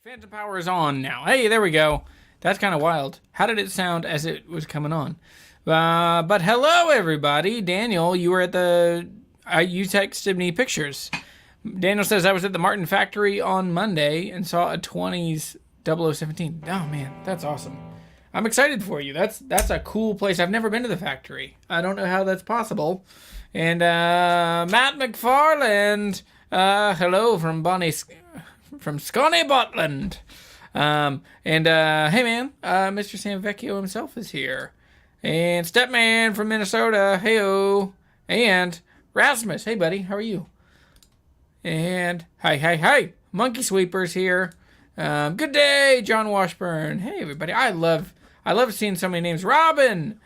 Phantom power is on now. Hey, there we go. That's kind of wild. How did it sound as it was coming on? But hello, everybody. Daniel, you were at the... you texted me pictures. Daniel says, I was at the Martin factory on Monday and saw a 20s 0017. Oh, man, that's awesome. I'm excited for you. That's a cool place. I've never been to the factory. I don't know how that's possible. And Matt McFarland, hello from Scotty Butland. Hey man, Mr. Sam Vecchio himself is here. And Stepman from Minnesota, heyo. And Rasmus, hey buddy, how are you? And hi, Monkey Sweeper's here. Good day, John Washburn. Hey everybody, I love seeing so many names. Robin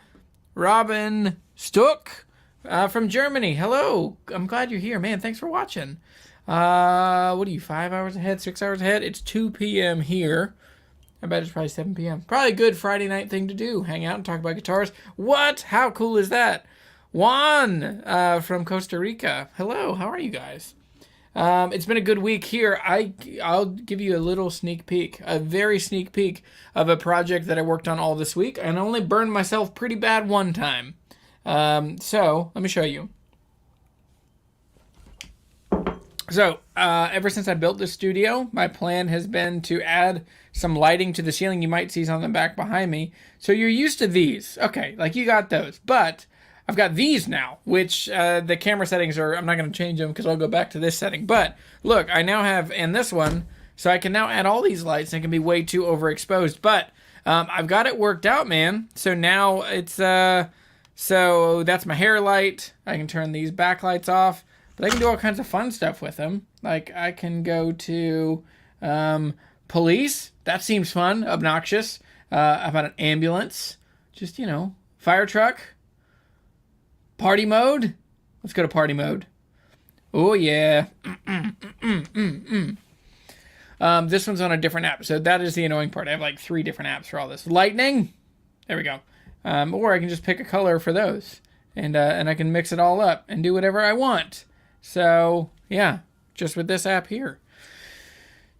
Stuck from Germany. Hello, I'm glad you're here, man. Thanks for watching. What are you, 5 hours ahead, 6 hours ahead? It's 2 p.m. here. I bet it's probably 7 p.m. Probably a good Friday night thing to do. Hang out and talk about guitars. What? How cool is that? Juan from Costa Rica. Hello, how are you guys? It's been a good week here. I'll give you a little sneak peek, a very sneak peek of a project that I worked on all this week. And I only burned myself pretty bad one time. So, let me show you. So, ever since I built this studio, my plan has been to add some lighting to the ceiling. You might see some on the back behind me. So you're used to these. Okay, like you got those. But I've got these now, which the camera settings are, I'm not going to change them because I'll go back to this setting. But look, I now have, and this one, so I can now add all these lights and it can be way too overexposed. But I've got it worked out, man. So now it's, so that's my hair light. I can turn these backlights off. But I can do all kinds of fun stuff with them. Like, I can go to police. That seems fun. Obnoxious. How about an ambulance? Just, fire truck. Party mode. Let's go to party mode. Oh, yeah. This one's on a different app. So that is the annoying part. I have like 3 different apps for all this. Lightning. There we go. Or I can just pick a color for those. And I can mix it all up and do whatever I want. So, yeah, just with this app here.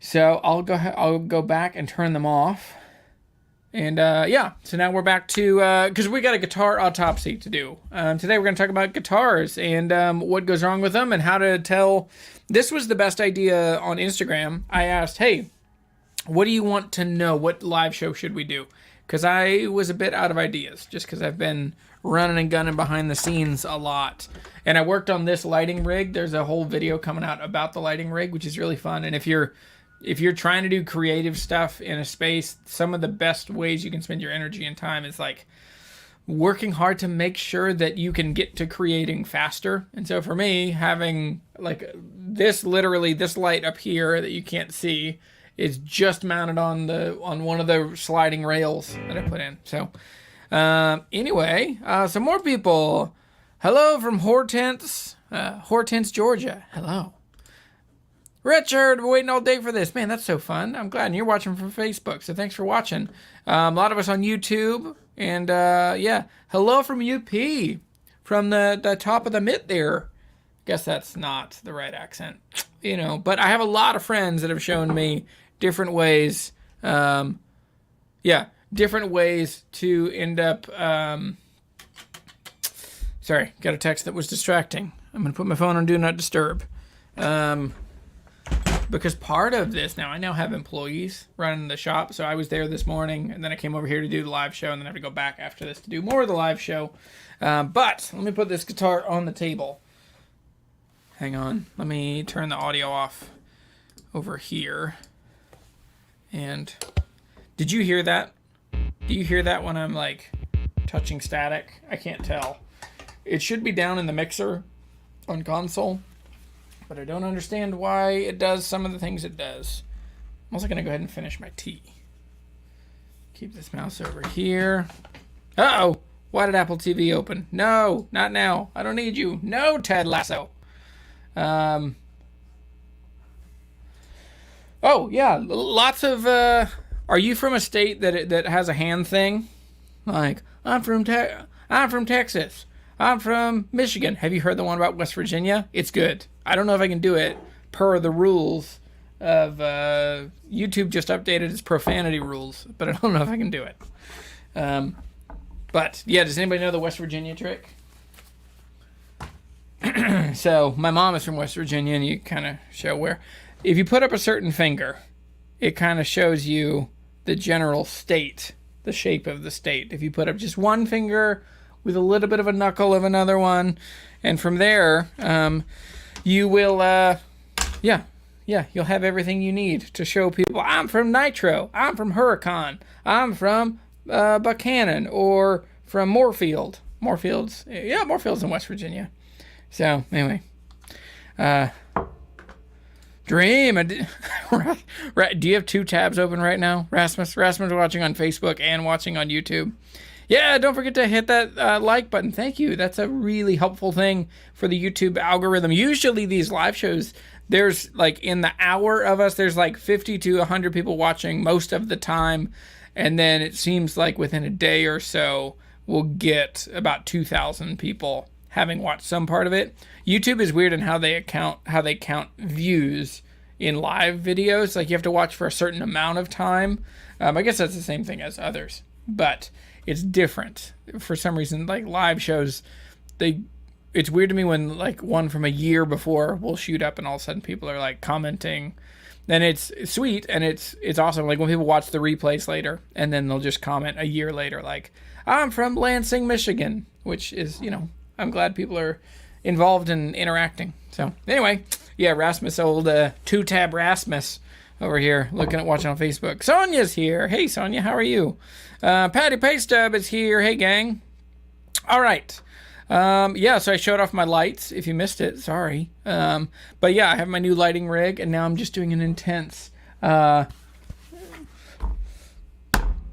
So, I'll go back and turn them off. And, yeah, so now we're back to, because we got a guitar autopsy to do. Today we're going to talk about guitars and what goes wrong with them and how to tell. This was the best idea on Instagram. I asked, hey, what do you want to know? What live show should we do? Because I was a bit out of ideas, just because I've been running and gunning behind the scenes a lot. And I worked on this lighting rig. There's a whole video coming out about the lighting rig, which is really fun. And if you're trying to do creative stuff in a space, some of the best ways you can spend your energy and time is like working hard to make sure that you can get to creating faster. And so for me, having like this, literally this light up here that you can't see is just mounted on one of the sliding rails that I put in. So anyway, some more people. Hello from Hortense, Georgia. Hello. Richard, we're waiting all day for this. Man, that's so fun. I'm glad. And you're watching from Facebook, so thanks for watching. A lot of us on YouTube. And, yeah, hello from UP, from the top of the mitt there. Guess that's not the right accent, But I have a lot of friends that have shown me different ways, different ways to end up, sorry, got a text that was distracting. I'm going to put my phone on Do Not Disturb. Because part of this, I now have employees running the shop, so I was there this morning, and then I came over here to do the live show, and then I have to go back after this to do more of the live show. But let me put this guitar on the table. Hang on. Let me turn the audio off over here. And did you hear that? Do you hear that when I'm like touching static? I can't tell. It should be down in the mixer on console, but I don't understand why it does some of the things it does. I'm also going to go ahead and finish my tea. Keep this mouse over here. Uh-oh. Why did Apple TV open? No, not now. I don't need you. No, Ted Lasso. Oh, yeah. Lots of... are you from a state that has a hand thing? Like, I'm from Texas. I'm from Michigan. Have you heard the one about West Virginia? It's good. I don't know if I can do it per the rules YouTube just updated its profanity rules, but I don't know if I can do it. But yeah, does anybody know the West Virginia trick? So my mom is from West Virginia, and you kind of show where. If you put up a certain finger, it kind of shows you the general state, the shape of the state. If you put up just one finger with a little bit of a knuckle of another one, and from there, you will, you'll have everything you need to show people, I'm from Nitro, I'm from Huracan, I'm from Buchanan, or from Moorfield. Moorfield's in West Virginia. So, anyway. Dream. Do you have 2 tabs open right now, Rasmus? Rasmus watching on Facebook and watching on YouTube. Yeah, don't forget to hit that like button. Thank you. That's a really helpful thing for the YouTube algorithm. Usually these live shows, there's like in the hour of us, there's like 50 to 100 people watching most of the time. And then it seems like within a day or so, we'll get about 2,000 people having watched some part of it. YouTube is weird in how they count views in live videos. Like you have to watch for a certain amount of time. I guess that's the same thing as others, but it's different for some reason. Like live shows, it's weird to me when like one from a year before will shoot up and all of a sudden people are like commenting. And it's sweet and it's awesome. Like when people watch the replays later and then they'll just comment a year later, like, I'm from Lansing, Michigan, which is, I'm glad people are involved in interacting. So anyway, yeah, Rasmus, old 2-tab Rasmus over here watching on Facebook. Sonia's here. Hey, Sonia, how are you? Patty Paystub is here. Hey, gang. All right. So I showed off my lights. If you missed it, sorry. But yeah, I have my new lighting rig, and now I'm just doing an intense...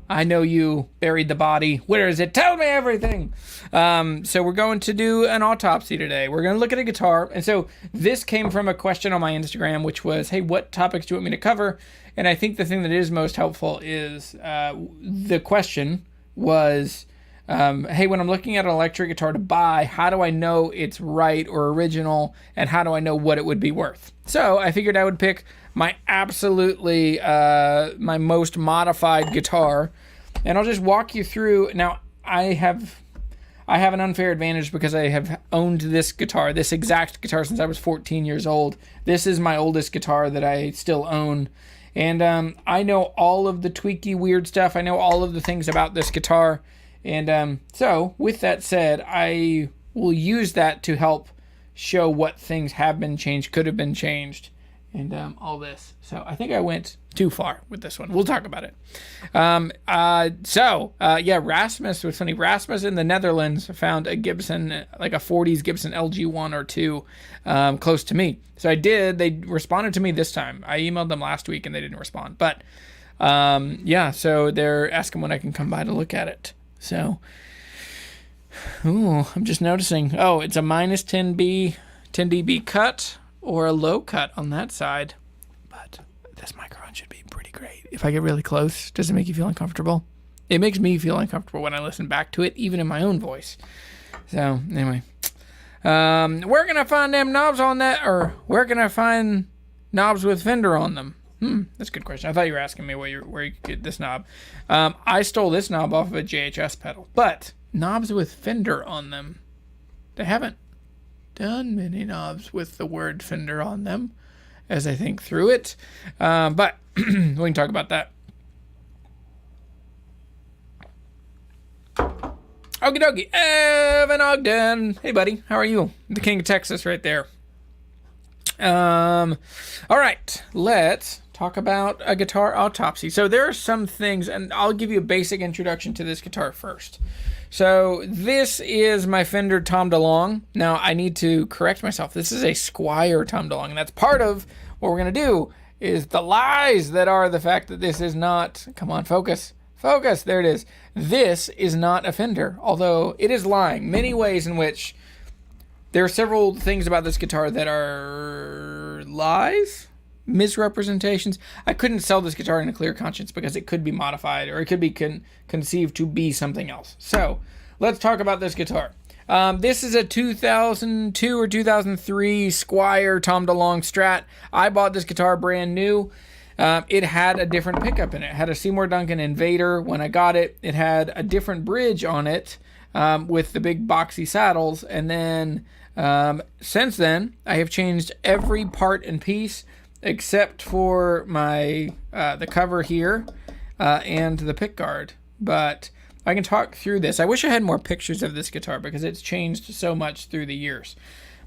I know you buried the body. Where is it? Tell me everything. So we're going to do an autopsy today. We're going to look at a guitar. And so this came from a question on my Instagram, which was, hey, what topics do you want me to cover? And I think the thing that is most helpful is the question was, hey, when I'm looking at an electric guitar to buy, how do I know it's right or original? And how do I know what it would be worth? So I figured I would pick my absolutely, my most modified guitar. And I'll just walk you through. Now, I have an unfair advantage because I have owned this exact guitar since I was 14 years old. This is my oldest guitar that I still own. And I know all of the tweaky weird stuff. I know all of the things about this guitar. And so, with that said, I will use that to help show what things have been changed, could have been changed, and all this. So I think I went too far with this one. We'll talk about it. Rasmus was funny. Rasmus in the Netherlands found a Gibson, like a 40s Gibson LG1 or 2, close to me. So I did. They responded to me this time. I emailed them last week and they didn't respond. But so they're asking when I can come by to look at it. So, I'm just noticing. Oh, it's a minus 10 dB cut or a low cut on that side. But this microphone should be pretty great. If I get really close, does it make you feel uncomfortable? It makes me feel uncomfortable when I listen back to it, even in my own voice. So, anyway. Where can I find them knobs on that? Or where can I find knobs with fender on them? That's a good question. I thought you were asking me where you could get this knob. I stole this knob off of a JHS pedal. But knobs with fender on them, they haven't done many knobs with the word fender on them as I think through it. But we can talk about that. Okie dokie. Evan Ogden. Hey, buddy. How are you? The King of Texas right there. All right. Let's talk about a guitar autopsy. So there are some things, and I'll give you a basic introduction to this guitar first. So this is my Fender Tom DeLonge. Now I need to correct myself. This is a Squier Tom DeLonge, and that's part of what we're going to do is the lies that are the fact that this is not, come on, focus, there it is. This is not a Fender, although it is lying. Many ways in which there are several things about this guitar that are lies, misrepresentations. I couldn't sell this guitar in a clear conscience because it could be modified or it could be conceived to be something else. So let's talk about this guitar. This is a 2002 or 2003 Squier Tom DeLonge Strat. I bought this guitar brand new. It had a different pickup in it. It had a Seymour Duncan Invader when I got it. It had a different bridge on it with the big boxy saddles. And then since then, I have changed every part and piece except for my the cover here and the pickguard. But I can talk through this. I wish I had more pictures of this guitar because it's changed so much through the years.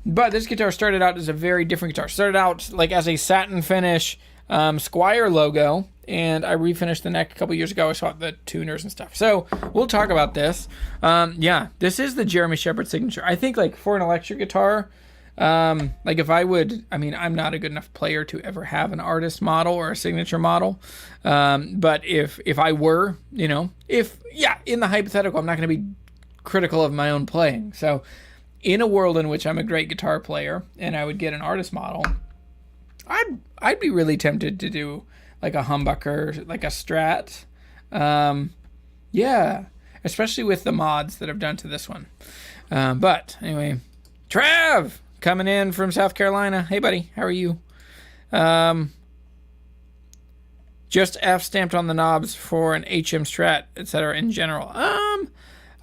But this guitar started out as a very different guitar. Started out like as a satin finish Squier logo, and I refinished the neck a couple years ago. I swapped the tuners and stuff. So we'll talk about this. Yeah, this is the Jeremy Sheppard signature. I think like for an electric guitar, like if I would, I mean, I'm not a good enough player to ever have an artist model or a signature model. But if I were, you know, in the hypothetical, I'm not going to be critical of my own playing. So in a world in which I'm a great guitar player and I would get an artist model, I'd be really tempted to do like a humbucker, like a Strat. Yeah, especially with the mods that I've done to this one. But anyway, Trav coming in from South Carolina. Hey buddy, how are you? Just F stamped on the knobs for an HM Strat, etc. in general. I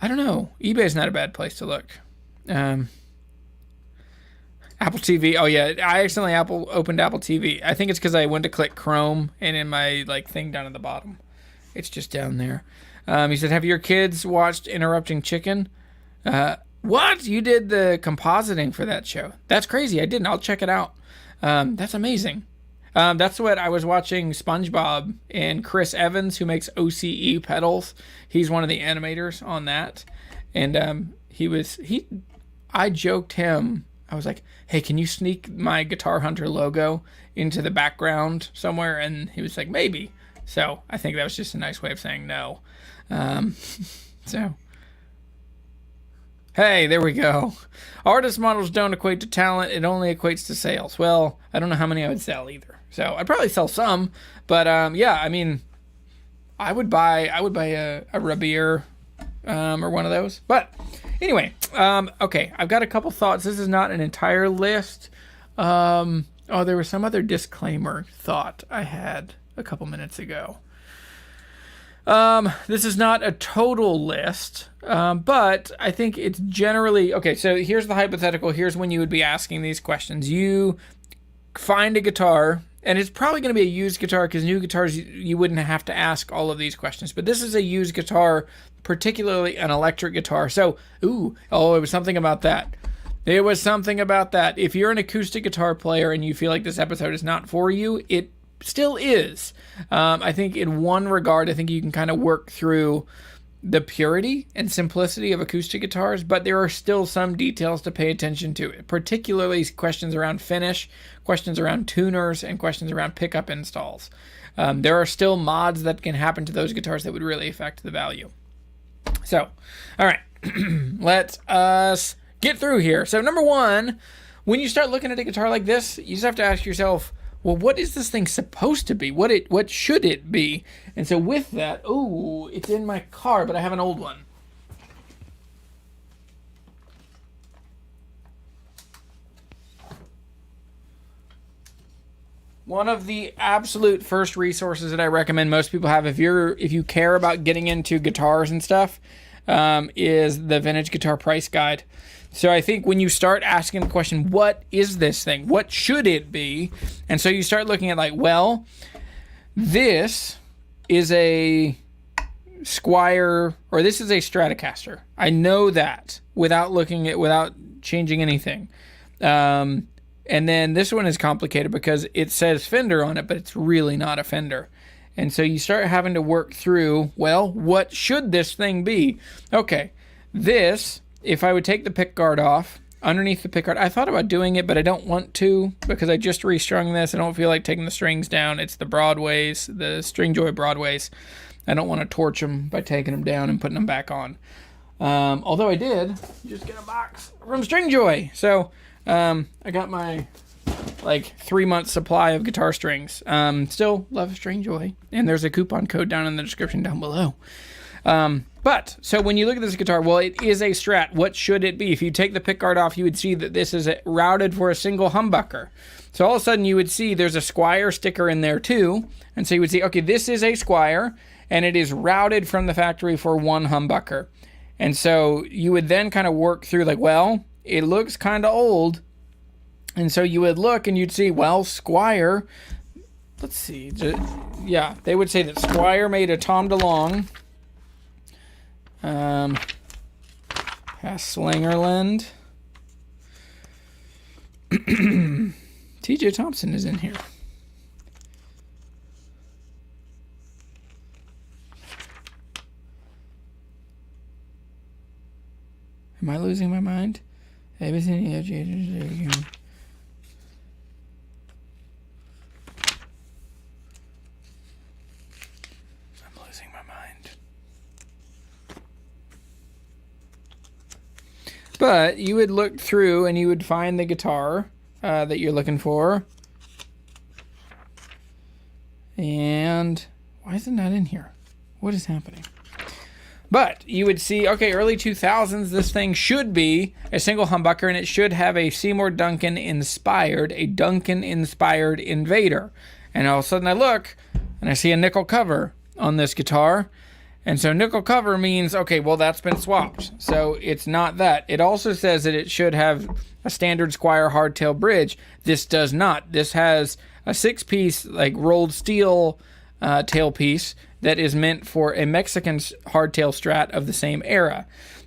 don't know. eBay's not a bad place to look. Apple TV. Oh yeah, I accidentally opened Apple TV. I think it's because I went to click Chrome and in my like thing down at the bottom, it's just down there. He said, "Have your kids watched Interrupting Chicken?" What? You did the compositing for that show? That's crazy. I didn't. I'll check it out. That's amazing. That's what I was watching. SpongeBob and Chris Evans, who makes OCE pedals. He's one of the animators on that, and I joked him. I was like, hey, can you sneak my Guitar Hunter logo into the background somewhere? And he was like, maybe. So I think that was just a nice way of saying no. So, hey, there we go. Artist models don't equate to talent. It only equates to sales. Well, I don't know how many I would sell either. So I'd probably sell some. But yeah, I mean, I would buy a Rabier or one of those. But anyway, okay, I've got a couple thoughts. This is not an entire list. There was some other disclaimer thought I had a couple minutes ago. This is not a total list, but I think it's generally... Okay, so here's the hypothetical. Here's when you would be asking these questions. You find a guitar, and it's probably going to be a used guitar because new guitars, you wouldn't have to ask all of these questions. But this is a used guitar, particularly an electric guitar. So, it was something about that. There was something about that. If you're an acoustic guitar player and you feel like this episode is not for you, it still is. I think in one regard, I think you can kind of work through the purity and simplicity of acoustic guitars, but there are still some details to pay attention to, particularly questions around finish, questions around tuners, and questions around pickup installs. There are still mods that can happen to those guitars that would really affect the value. So, all right, let us get through here. So number one, when you start looking at a guitar like this, you just have to ask yourself, well, what is this thing supposed to be? What should it be? And so with that, it's in my car, but I have an old one. One of the absolute first resources that I recommend most people have if you care about getting into guitars and stuff is the Vintage Guitar Price Guide. So I think when you start asking the question, what is this thing? What should it be? And so you start looking at like, well, this is a Squier, or this is a Stratocaster. I know that without changing anything. And then this one is complicated because it says Fender on it, but it's really not a Fender. And so you start having to work through, well, what should this thing be? Okay, this, if I would take the pickguard off, underneath the pickguard, I thought about doing it, but I don't want to because I just restrung this. I don't feel like taking the strings down. It's the Broadways, the Stringjoy Broadways. I don't want to torch them by taking them down and putting them back on. Although I did just get a box from Stringjoy. So I got my 3-month supply of guitar strings. Still love Stringjoy. And there's a coupon code down in the description down below. But, so when you look at this guitar, well, it is a Strat. What should it be? If you take the pickguard off, you would see that this is routed for a single humbucker. So all of a sudden you would see there's a Squier sticker in there too. And so you would see, okay, this is a Squier, and it is routed from the factory for one humbucker. And so you would then kind of work through like, well, it looks kind of old. And so you would look and you'd see, well, Squier, let's see. Yeah, they would say that Squier made a Tom DeLonge. Slingerland. TJ Thompson is in here. Am I losing my mind? Everything. But you would look through and you would find the guitar that you're looking for. And why is it not in here? What is happening? But you would see, okay, early 2000s, this thing should be a single humbucker, and it should have a Seymour Duncan inspired Invader. And all of a sudden I look and I see a nickel cover on this guitar. And so nickel cover means, okay, well, that's been swapped. So it's not that. It also says that it should have a standard Squier hardtail bridge. This does not. This has a 6-piece, like, rolled steel tailpiece that is meant for a Mexican hardtail Strat of the same era.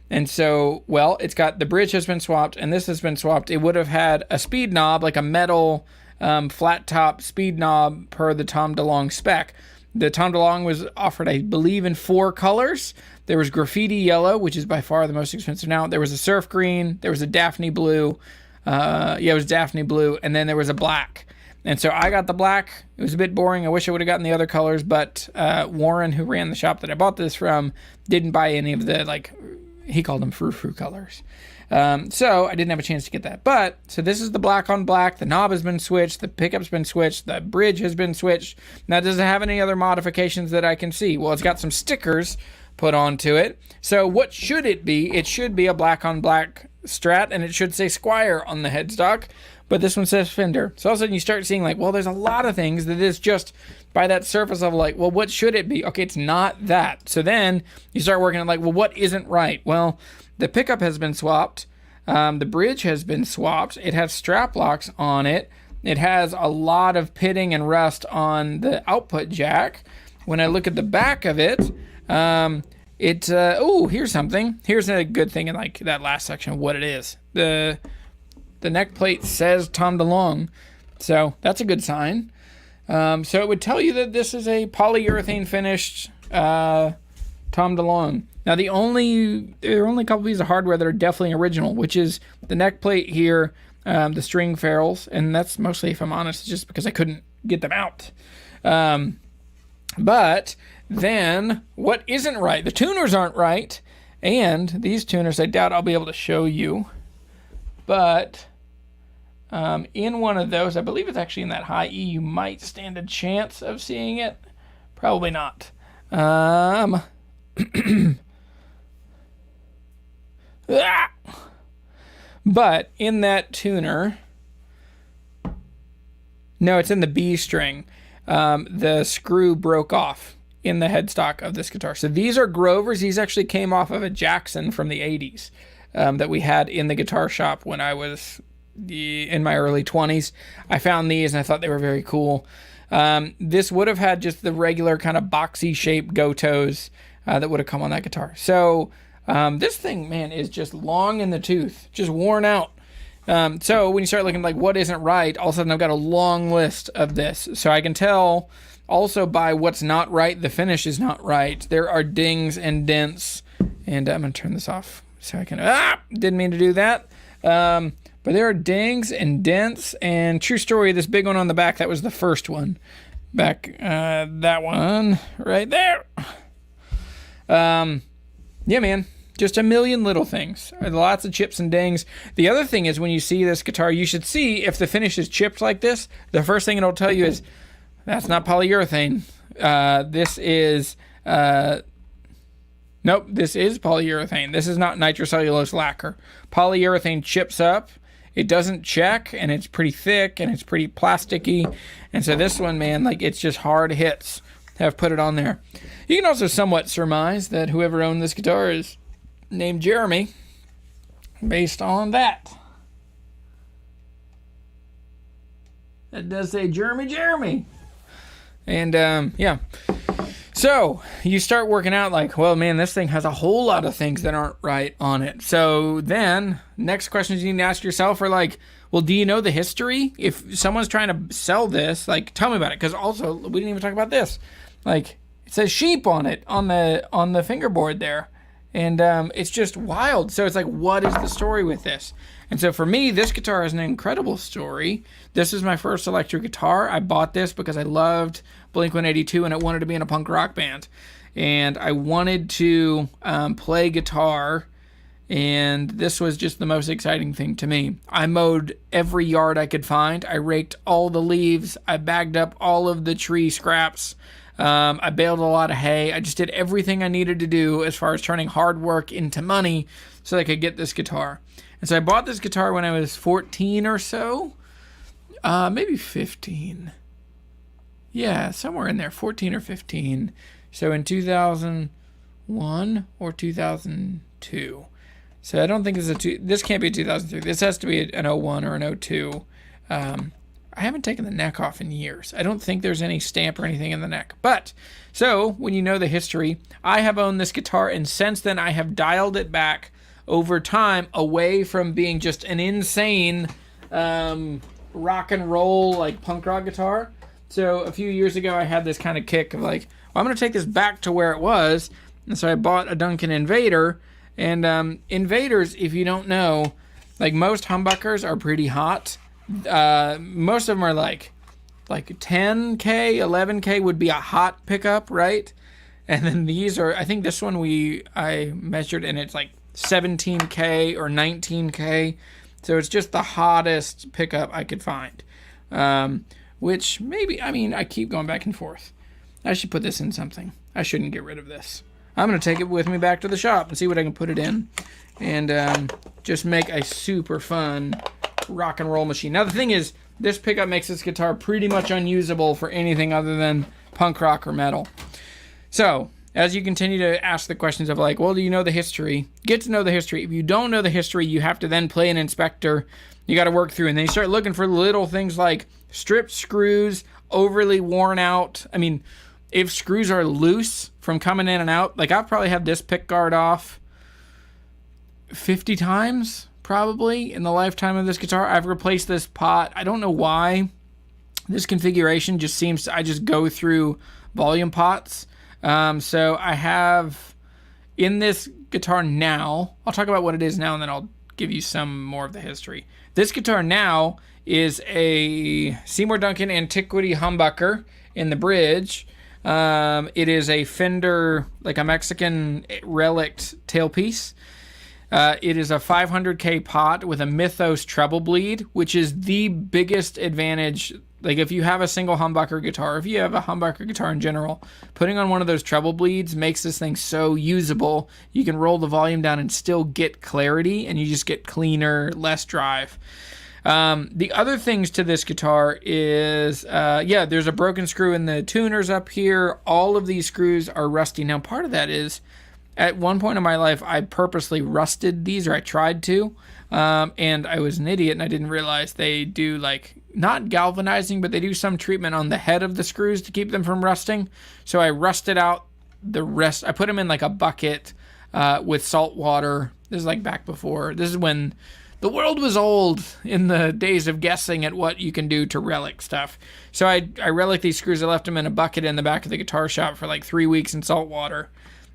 And so, well, it's got, the bridge has been swapped, and this has been swapped. It would have had a speed knob, like a metal flat top speed knob per the Tom DeLonge spec. The Tom DeLonge was offered, I believe, in 4 colors. There was graffiti yellow, which is by far the most expensive now. There was a surf green. There was a Daphne blue. It was Daphne blue. And then there was a black. And so I got the black. It was a bit boring. I wish I would have gotten the other colors. But Warren, who ran the shop that I bought this from, didn't buy any of the, like, he called them frou-frou colors. So I didn't have a chance to get that. But, so this is the black on black. The knob has been switched. The pickup's been switched. The bridge has been switched. Now, does it have any other modifications that I can see? Well, it's got some stickers put onto it. So what should it be? It should be a black on black Strat, and it should say Squier on the headstock. But this one says Fender. So all of a sudden you start seeing, like, well, there's a lot of things that is just by that surface level, like, well, what should it be? Okay, it's not that. So then you start working on, like, well, what isn't right? Well, the pickup has been swapped. The bridge has been swapped. It has strap locks on it. It has a lot of pitting and rust on the output jack. When I look at the back of it, here's something. Here's a good thing in, like, that last section of what it is. The neck plate says Tom DeLonge, so that's a good sign. So it would tell you that this is a polyurethane finished Tom DeLonge. Now there are only a couple pieces of hardware that are definitely original, which is the neck plate here, the string ferrules, and that's mostly, if I'm honest, just because I couldn't get them out. But then what isn't right? The tuners aren't right, and these tuners I doubt I'll be able to show you. But in one of those, I believe it's actually in that high E, you might stand a chance of seeing it. Probably not. But in that tuner, no, it's in the B string. The screw broke off in the headstock of this guitar. So these are Grovers. These actually came off of a Jackson from the 80s. That we had in the guitar shop when I was in my early 20s. I found these and I thought they were very cool. This would have had just the regular kind of boxy shape go-tos that would have come on that guitar. So this thing, man, is just long in the tooth, just worn out. So when you start looking like what isn't right, all of a sudden I've got a long list of this. So I can tell also by what's not right, the finish is not right. There are dings and dents, and I'm going to turn this off. So I can, didn't mean to do that. But there are dings and dents, and true story, this big one on the back, that was the first one. Back, that one right there. Yeah, man, just a million little things. Lots of chips and dings. The other thing is when you see this guitar, you should see if the finish is chipped like this, the first thing it'll tell you is, that's not polyurethane. This is, Nope, this is polyurethane. This is not nitrocellulose lacquer. Polyurethane chips up. It doesn't check, and it's pretty thick, and it's pretty plasticky. And so this one, man, like, it's just hard hits have put it on there. You can also somewhat surmise that whoever owned this guitar is named Jeremy based on that. That does say Jeremy. And, yeah. So, you start working out like, well, man, this thing has a whole lot of things that aren't right on it. So then, next questions you need to ask yourself are like, well, do you know the history? If someone's trying to sell this, like, tell me about it. Because also, we didn't even talk about this. Like, it says sheep on it, on the fingerboard there. And it's just wild. So it's like, what is the story with this? And so for me, this guitar has an incredible story. This is my first electric guitar. I bought this because I loved Blink-182 and I wanted to be in a punk rock band. And I wanted to play guitar, and this was just the most exciting thing to me. I mowed every yard I could find. I raked all the leaves. I bagged up all of the tree scraps. I baled a lot of hay. I just did everything I needed to do as far as turning hard work into money so I could get this guitar. And so I bought this guitar when I was 14 or so. Maybe 15. Yeah, somewhere in there, 14 or 15. So in 2001 or 2002. So I don't think this can't be 2003. This has to be an 01 or an 02. I haven't taken the neck off in years. I don't think there's any stamp or anything in the neck. But, so, when you know the history, I have owned this guitar, and since then I have dialed it back over time away from being just an insane rock and roll, like, punk rock guitar. So, a few years ago I had this kind of kick of like, well, I'm going to take this back to where it was. And so I bought a Duncan Invader. And Invaders, if you don't know, like, most humbuckers are pretty hot. Most of them are like 10K, 11K would be a hot pickup, right? And then these are, I think this one I measured and it's like 17K or 19K. So it's just the hottest pickup I could find. Which maybe, I mean, I keep going back and forth. I should put this in something. I shouldn't get rid of this. I'm going to take it with me back to the shop and see what I can put it in. And just make a super fun rock and roll machine. Now the thing is, this pickup makes this guitar pretty much unusable for anything other than punk rock or metal. So, as you continue to ask the questions of like, well, do you know the history? Get to know the history. If you don't know the history, you have to then play an inspector. You got to work through, and then you start looking for little things like stripped screws, overly worn out. I mean, if screws are loose from coming in and out, like I've probably had this pick guard off 50 times. Probably in the lifetime of this guitar. I've replaced this pot. I don't know why. This configuration just seems I just go through volume pots. So I have in this guitar now, I'll talk about what it is now and then I'll give you some more of the history. This guitar now is a Seymour Duncan Antiquity humbucker in the bridge. It is a Fender, like a Mexican relict tailpiece. It is a 500K pot with a Mythos treble bleed, which is the biggest advantage. Like if you have a single humbucker guitar, if you have a humbucker guitar in general, putting on one of those treble bleeds makes this thing so usable. You can roll the volume down and still get clarity, and you just get cleaner, less drive. The other things to this guitar is, there's a broken screw in the tuners up here. All of these screws are rusty. Now, part of that is, at one point in my life, I purposely rusted these, or I tried to, and I was an idiot, and I didn't realize they do, like, not galvanizing, but they do some treatment on the head of the screws to keep them from rusting. So I rusted out the rest. I put them in, like, a bucket with salt water. This is, like, back before. This is when the world was old, in the days of guessing at what you can do to relic stuff. So I relic these screws. I left them in a bucket in the back of the guitar shop for, like, 3 weeks in salt water.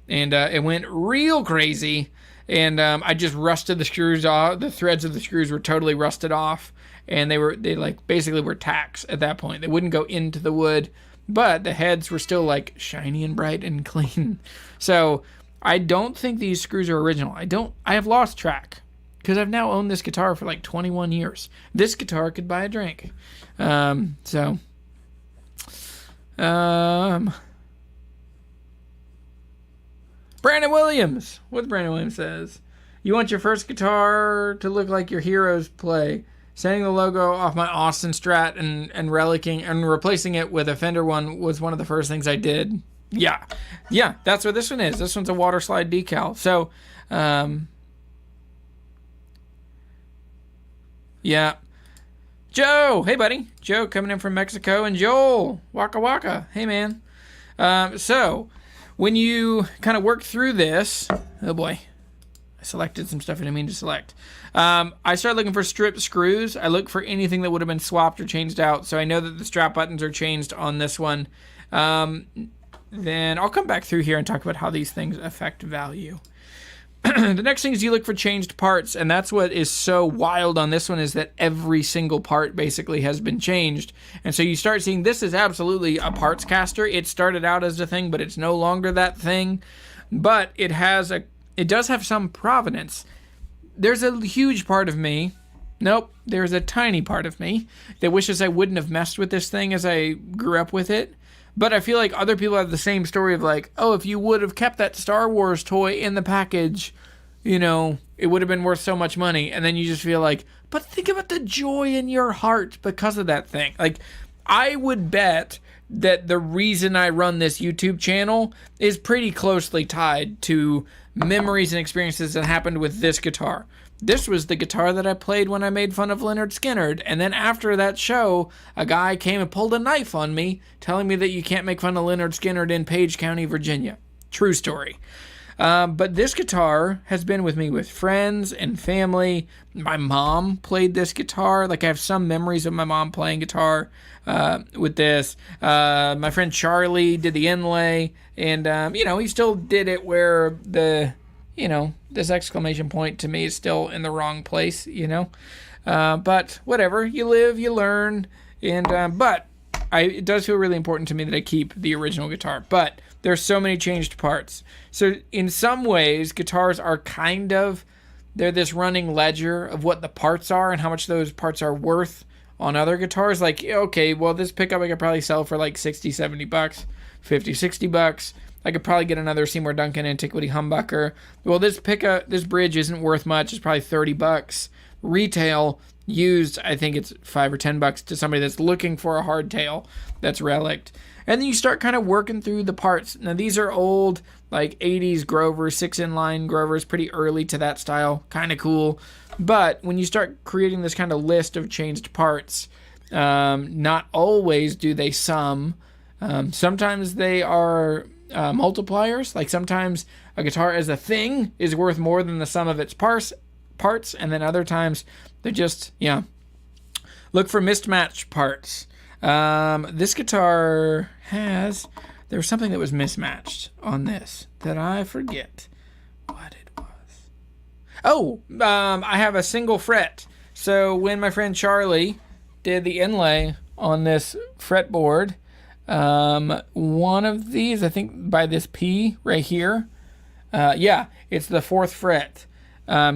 And it went real crazy, and I just rusted the screws off. The threads of the screws were totally rusted off, and they like basically were tacks at that point. They wouldn't go into the wood, but the heads were still like shiny and bright and clean. So I don't think these screws are original. I have lost track because I've now owned this guitar for like 21 years. This guitar could buy a drink. Brandon Williams. What Brandon Williams says. You want your first guitar to look like your heroes play. Sending the logo off my Austin Strat and relicking and replacing it with a Fender one was one of the first things I did. Yeah, that's what this one is. This one's a water slide decal. So, yeah. Joe, hey buddy. Joe coming in from Mexico, and Joel, Waka Waka. Hey man. So when you kind of work through this, oh boy, I selected some stuff I didn't mean to select. I started looking for stripped screws. I look for anything that would have been swapped or changed out. So I know that the strap buttons are changed on this one. Then I'll come back through here and talk about how these things affect value. The next thing is you look for changed parts, and that's what is so wild on this one, is that every single part basically has been changed. And so you start seeing this is absolutely a parts caster. It started out as a thing, but it's no longer that thing. But it does have some provenance. There's a huge part of me, there's a tiny part of me that wishes I wouldn't have messed with this thing as I grew up with it. But I feel like other people have the same story of like, oh, if you would have kept that Star Wars toy in the package, it would have been worth so much money. And then you just feel like, but think about the joy in your heart because of that thing. Like, I would bet that the reason I run this YouTube channel is pretty closely tied to memories and experiences that happened with this guitar. This was the guitar that I played when I made fun of Lynyrd Skynyrd. And then after that show, a guy came and pulled a knife on me, telling me that you can't make fun of Lynyrd Skynyrd in Page County, Virginia. True story. But this guitar has been with me with friends and family. My mom played this guitar. Like, I have some memories of my mom playing guitar with this. My friend Charlie did the inlay. And, he still did it where this exclamation point to me is still in the wrong place, but whatever, you live, you learn. And, it does feel really important to me that I keep the original guitar, but there's so many changed parts. So in some ways, guitars are they're this running ledger of what the parts are and how much those parts are worth on other guitars. Like, okay, well, this pickup I could probably sell for like 60, 70 bucks, 50, 60 bucks. I could probably get another Seymour Duncan Antiquity humbucker. Well, this bridge isn't worth much. It's probably 30 bucks. Retail, used, I think it's 5 or 10 bucks to somebody that's looking for a hardtail that's relict. And then you start kind of working through the parts. Now, these are old, like 80s Grovers, 6-in-line Grovers, pretty early to that style. Kind of cool. But when you start creating this kind of list of changed parts, not always do they sum. Sometimes they are multipliers. Like, sometimes a guitar as a thing is worth more than the sum of its parts, and then other times they're just, look for mismatched parts. This guitar there was something that was mismatched on this that I forget what it was. Oh, I have a single fret. So when my friend Charlie did the inlay on this fretboard, one of these, I think by this P right here, it's the 4th fret.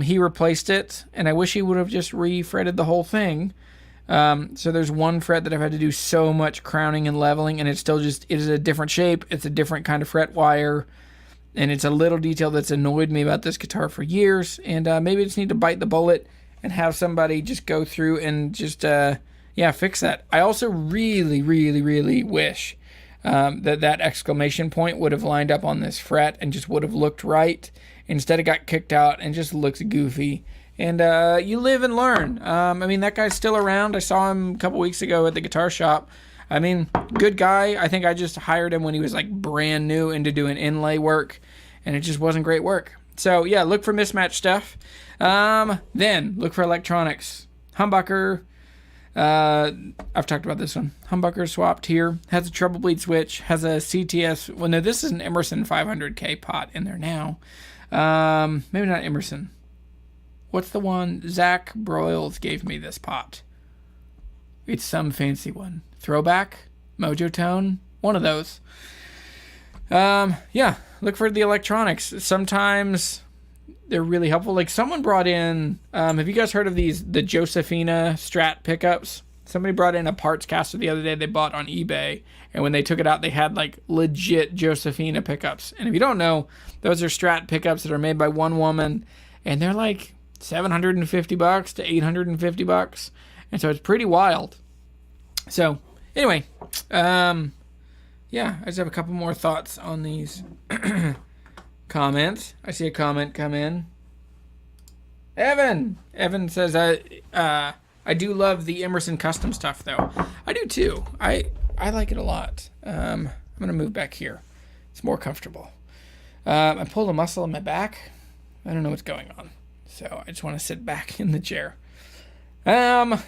He replaced it, and I wish he would have just re-fretted the whole thing. So there's one fret that I've had to do so much crowning and leveling, and it is a different shape. It's a different kind of fret wire, and it's a little detail that's annoyed me about this guitar for years. And maybe I just need to bite the bullet and have somebody just go through and just fix that. I also really, really, really wish that exclamation point would have lined up on this fret and just would have looked right. Instead, it got kicked out and just looks goofy. And you live and learn. That guy's still around. I saw him a couple weeks ago at the guitar shop. Good guy. I think I just hired him when he was like brand new into doing inlay work, and it just wasn't great work. So yeah, look for mismatched stuff. Then look for electronics. Humbucker. I've talked about this one. Humbucker swapped here. Has a treble bleed switch. Has a CTS. Well, no, this is an Emerson 500K pot in there now. Maybe not Emerson. What's the one? Zach Broyles gave me this pot. It's some fancy one. Throwback? Mojo Tone? One of those. Look for the electronics. Sometimes they're really helpful. Like, someone brought in, have you guys heard of the Josephina Strat pickups? Somebody brought in a parts caster the other day they bought on eBay, and when they took it out, they had like legit Josephina pickups. And if you don't know, those are Strat pickups that are made by one woman, and they're like $750 to $850, and so it's pretty wild. So anyway, yeah, I just have a couple more thoughts on these comments. I see a comment come in. Evan says, I do love the Emerson custom stuff, though. I do, too. I like it a lot. I'm going to move back here. It's more comfortable. I pulled a muscle in my back. I don't know what's going on. So I just want to sit back in the chair. Alrighty.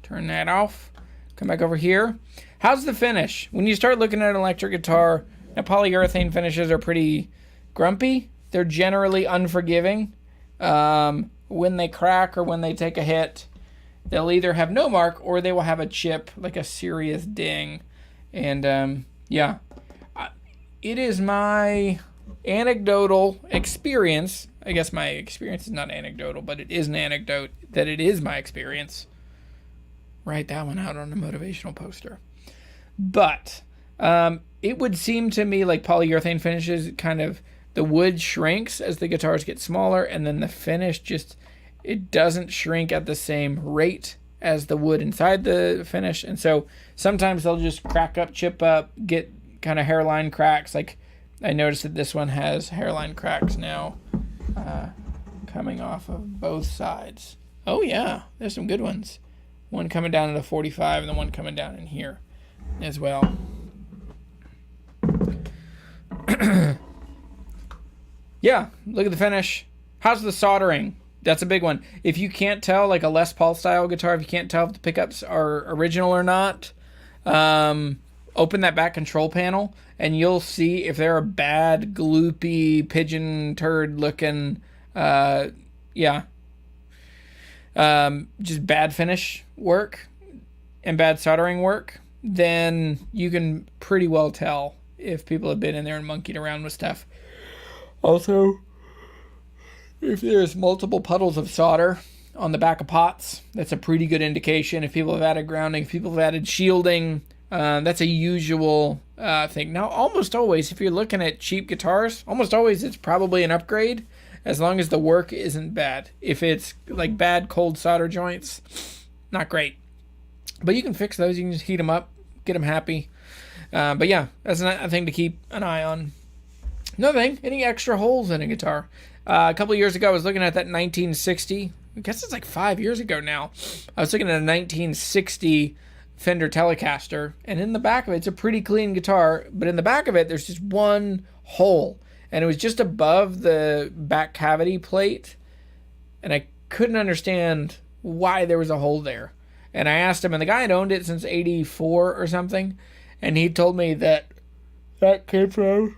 Turn that off. Come back over here. How's the finish? When you start looking at an electric guitar, now polyurethane finishes are pretty grumpy. They're generally unforgiving. When they crack or when they take a hit, they'll either have no mark or they will have a chip, like a serious ding. And yeah, it is my anecdotal experience. I guess my experience is not anecdotal, but it is an anecdote that it is my experience. Write that one out on a motivational poster. But it would seem to me like polyurethane finishes kind of, the wood shrinks as the guitars get smaller, and then the finish just, it doesn't shrink at the same rate as the wood inside the finish. And so sometimes they'll just crack up, chip up, get kind of hairline cracks. Like I noticed that this one has hairline cracks now coming off of both sides. Oh yeah, there's some good ones. One coming down at a 45 and the one coming down in here as well. Yeah, look at the finish. How's the soldering? That's a big one. If you can't tell, like a Les Paul style guitar, if you can't tell if the pickups are original or not, open that back control panel and you'll see if they're a bad, gloopy, pigeon turd looking, just bad finish work and bad soldering work, then you can pretty well tell if people have been in there and monkeyed around with stuff. Also, if there's multiple puddles of solder on the back of pots, that's a pretty good indication. If people have added grounding, if people have added shielding, that's a usual thing. Now, almost always, if you're looking at cheap guitars, almost always it's probably an upgrade, as long as the work isn't bad. If it's like bad cold solder joints, not great. But you can fix those. You can just heat them up, get them happy. But yeah, that's a thing to keep an eye on. Another thing, any extra holes in a guitar. A couple of years ago, I was looking at that 1960. I guess it's like 5 years ago now. I was looking at a 1960 Fender Telecaster, and in the back of it, it's a pretty clean guitar, but in the back of it, there's just one hole, and it was just above the back cavity plate, and I couldn't understand why there was a hole there. And I asked him, and the guy had owned it since 84 or something, and he told me that came from...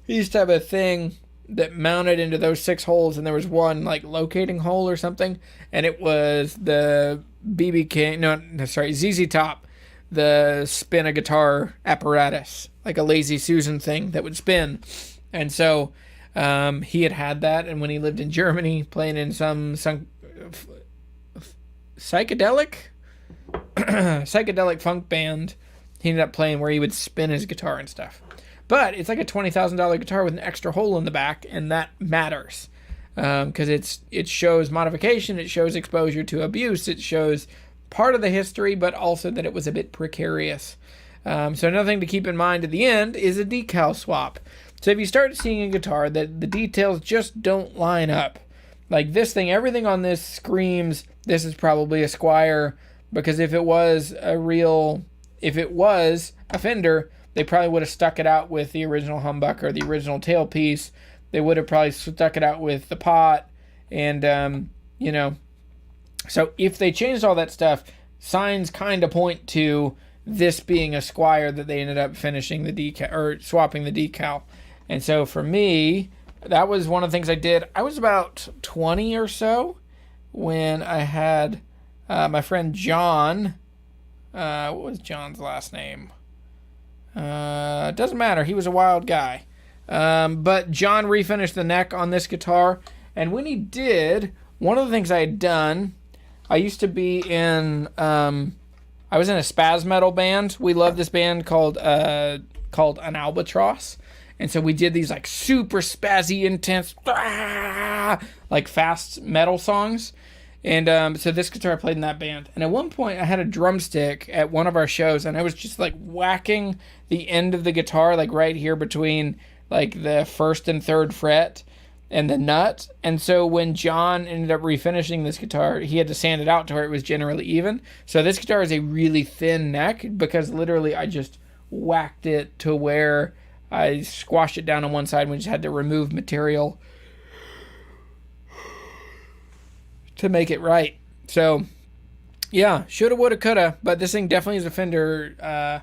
He used to have a thing that mounted into those 6 holes, and there was one like locating hole or something, and it was the ZZ Top, the spin a guitar apparatus, like a Lazy Susan thing that would spin. And so he had that, and when he lived in Germany playing in some psychedelic funk band, he ended up playing where he would spin his guitar and stuff. But it's like a $20,000 guitar with an extra hole in the back, and that matters because it shows modification, it shows exposure to abuse, it shows part of the history, but also that it was a bit precarious. So another thing to keep in mind at the end is a decal swap. So if you start seeing a guitar that the details just don't line up, like this thing, everything on this screams this is probably a Squier, because if it was a Fender, they probably would have stuck it out with the original humbucker, the original tailpiece. They would have probably stuck it out with the pot. And, so if they changed all that stuff, signs kind of point to this being a Squier that they ended up finishing the decal or swapping the decal. And so for me, that was one of the things I did. I was about 20 or so when I had my friend John. What was John's last name? It doesn't matter. He was a wild guy. But John refinished the neck on this guitar. And when he did, one of the things I had done, I used to be in, I was in a spaz metal band. We love this band called An Albatross. And so we did these like super spazzy, intense, like fast metal songs. And so this guitar I played in that band. And at one point I had a drumstick at one of our shows, and I was just like whacking the end of the guitar, like right here between like the first and third fret and the nut. And so when John ended up refinishing this guitar, he had to sand it out to where it was generally even. So this guitar is a really thin neck because literally I just whacked it to where I squashed it down on one side and we just had to remove material to make it right. So, yeah, shoulda, woulda, coulda, but this thing definitely is a Fender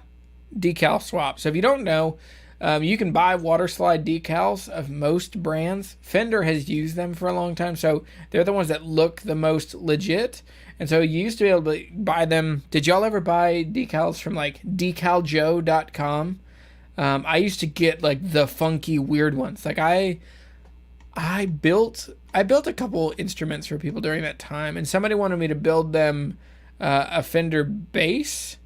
decal swap. So if you don't know, you can buy water slide decals of most brands. Fender has used them for a long time, so they're the ones that look the most legit. And so you used to be able to buy them. Did y'all ever buy decals from like decaljoe.com? I used to get like the funky weird ones. Like I built a couple instruments for people during that time, and somebody wanted me to build them a Fender bass,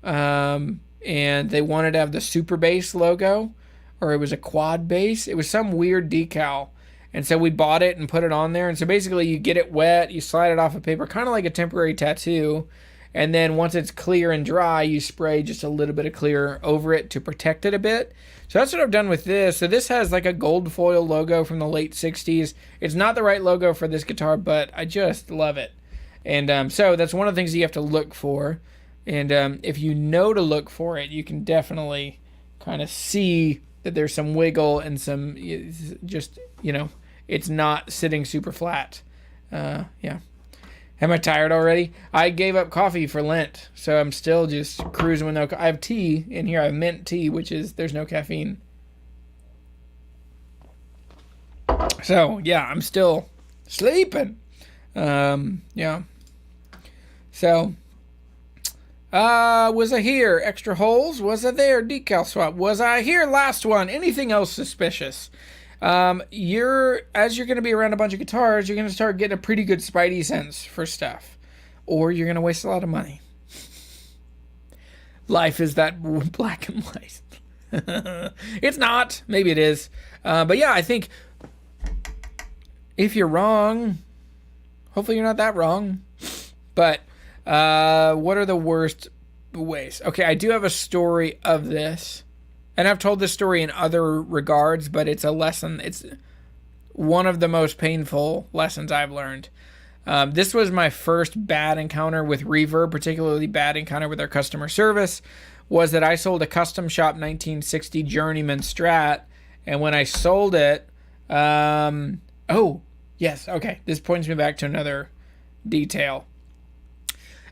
and they wanted to have the super bass logo, or it was a quad bass. It was some weird decal, and so we bought it and put it on there. And so basically you get it wet, you slide it off of paper, kind of like a temporary tattoo. And then once it's clear and dry, you spray just a little bit of clear over it to protect it a bit. So that's what I've done with this. So this has like a gold foil logo from the late 60s. It's not the right logo for this guitar, but I just love it. And so that's one of the things you have to look for. And if you know to look for it, you can definitely kind of see that there's some wiggle and some just, it's not sitting super flat. Yeah. Am I tired already? I gave up coffee for Lent, so I'm still just cruising with no. I have tea in here. I have mint tea, which is there's no caffeine. So yeah, I'm still sleeping. Yeah. So, was I here? Extra holes? Was I there? Decal swap? Was I here? Last one. Anything else suspicious? As you're going to be around a bunch of guitars, you're going to start getting a pretty good spidey sense for stuff, or you're going to waste a lot of money. Life is that black and white. It's not. Maybe it is. But yeah, I think if you're wrong, hopefully you're not that wrong. But what are the worst ways? Okay, I do have a story of this. And I've told this story in other regards, but it's a lesson. It's one of the most painful lessons I've learned. This was my first bad encounter with Reverb, particularly bad encounter with their customer service, was that I sold a custom shop 1960 Journeyman Strat. And when I sold it, oh, yes, okay. This points me back to another detail.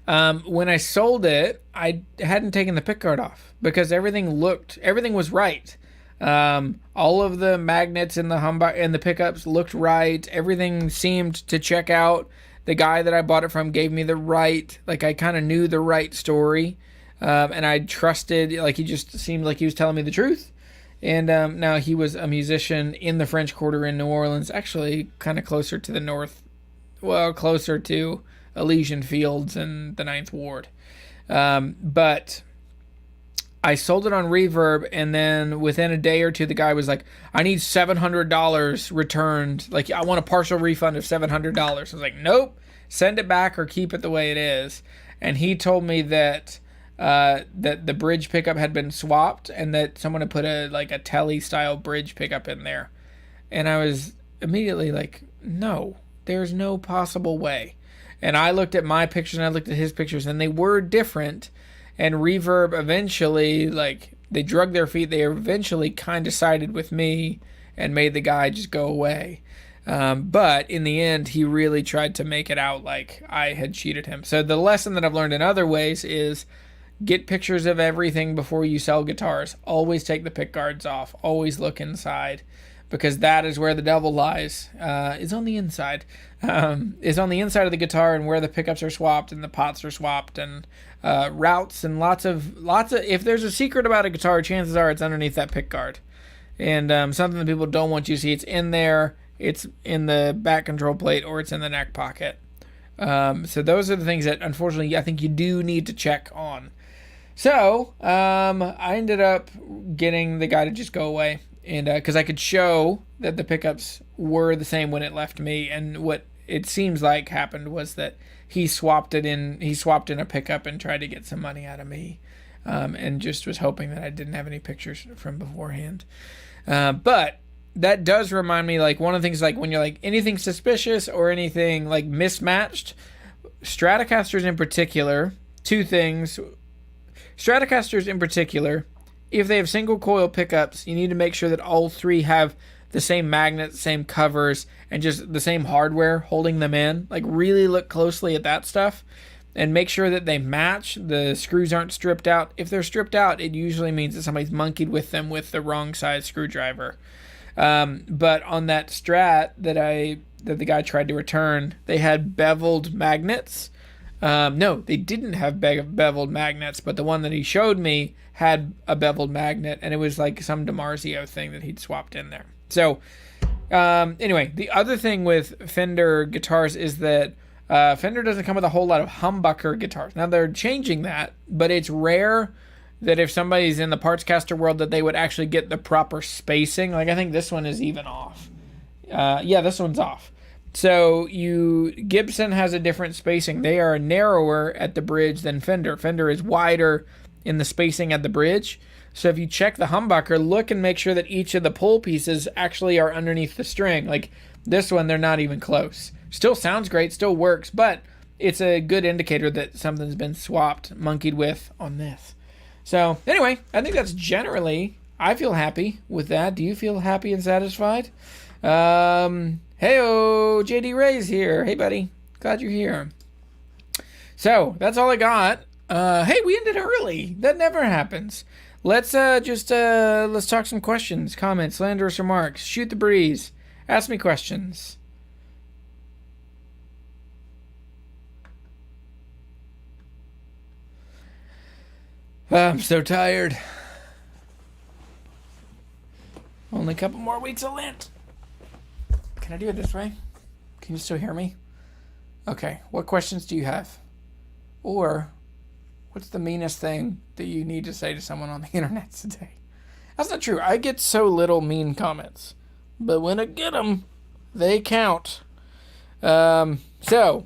When I sold it, I hadn't taken the pickguard off because everything was right. All of the magnets in the pickups looked right. Everything seemed to check out. The guy that I bought it from gave me the right, like I kind of knew the right story. And I trusted, like he just seemed like he was telling me the truth. And now he was a musician in the French Quarter in New Orleans, actually kind of closer to the north, closer to Elysian Fields and the Ninth Ward. But I sold it on Reverb, and then within a day or two, the guy was like, I need $700 returned. Like, I want a partial refund of $700. I was like, nope, send it back or keep it the way it is. And he told me that that the bridge pickup had been swapped and that someone had put a Telly style bridge pickup in there. And I was immediately like, no, there's no possible way. And I looked at my pictures and I looked at his pictures, and they were different. And Reverb eventually, they drug their feet. They eventually kind of sided with me and made the guy just go away. But in the end, he really tried to make it out like I had cheated him. So the lesson that I've learned in other ways is get pictures of everything before you sell guitars. Always take the pick guards off. Always look inside, because that is where the devil lies. Is on the inside. Is on the inside of the guitar, and where the pickups are swapped and the pots are swapped, and routes, and lots of. If there's a secret about a guitar, chances are it's underneath that pick guard, and something that people don't want you to see. It's in there. It's in the back control plate, or it's in the neck pocket. So those are the things that, unfortunately, I think you do need to check on. So I ended up getting the guy to just go away, and because I could show that the pickups were the same when it left me, and what it seems like happened was that he swapped in a pickup and tried to get some money out of me, and just was hoping that I didn't have any pictures from beforehand. But that does remind me, like, one of the things, like, when you're like anything suspicious or anything like mismatched, Stratocasters in particular, two things. Stratocasters in particular, if they have single coil pickups, you need to make sure that all three have the same magnets, same covers, and just the same hardware holding them in. Like, really look closely at that stuff and make sure that they match. The screws aren't stripped out. If they're stripped out, it usually means that somebody's monkeyed with them with the wrong size screwdriver. But on that Strat that the guy tried to return, they had beveled magnets. No, they didn't have beveled magnets, but the one that he showed me had a beveled magnet, and it was like some DiMarzio thing that he'd swapped in there. So, anyway, the other thing with Fender guitars is that Fender doesn't come with a whole lot of humbucker guitars. Now, they're changing that, but it's rare that if somebody's in the parts caster world that they would actually get the proper spacing. Like, I think this one is even off. Yeah, this one's off. So Gibson has a different spacing. They are narrower at the bridge than Fender. Fender is wider in the spacing at the bridge. So if you check the humbucker, look and make sure that each of the pull pieces actually are underneath the string. Like this one, they're not even close. Still sounds great, still works, but it's a good indicator that something's been swapped, monkeyed with on this. So anyway, I think that's generally, I feel happy with that. Do you feel happy and satisfied? Hey-o, JD Ray's here. Hey, buddy. Glad you're here. So, that's all I got. Hey, we ended early. That never happens. Let's talk some questions, comments, slanderous remarks. Shoot the breeze. Ask me questions. I'm so tired. Only a couple more weeks of Lent. Can I do it this way? Can you still hear me? Okay, what questions do you have? Or, what's the meanest thing that you need to say to someone on the internet today? That's not true. I get so little mean comments. But when I get them, they count. So,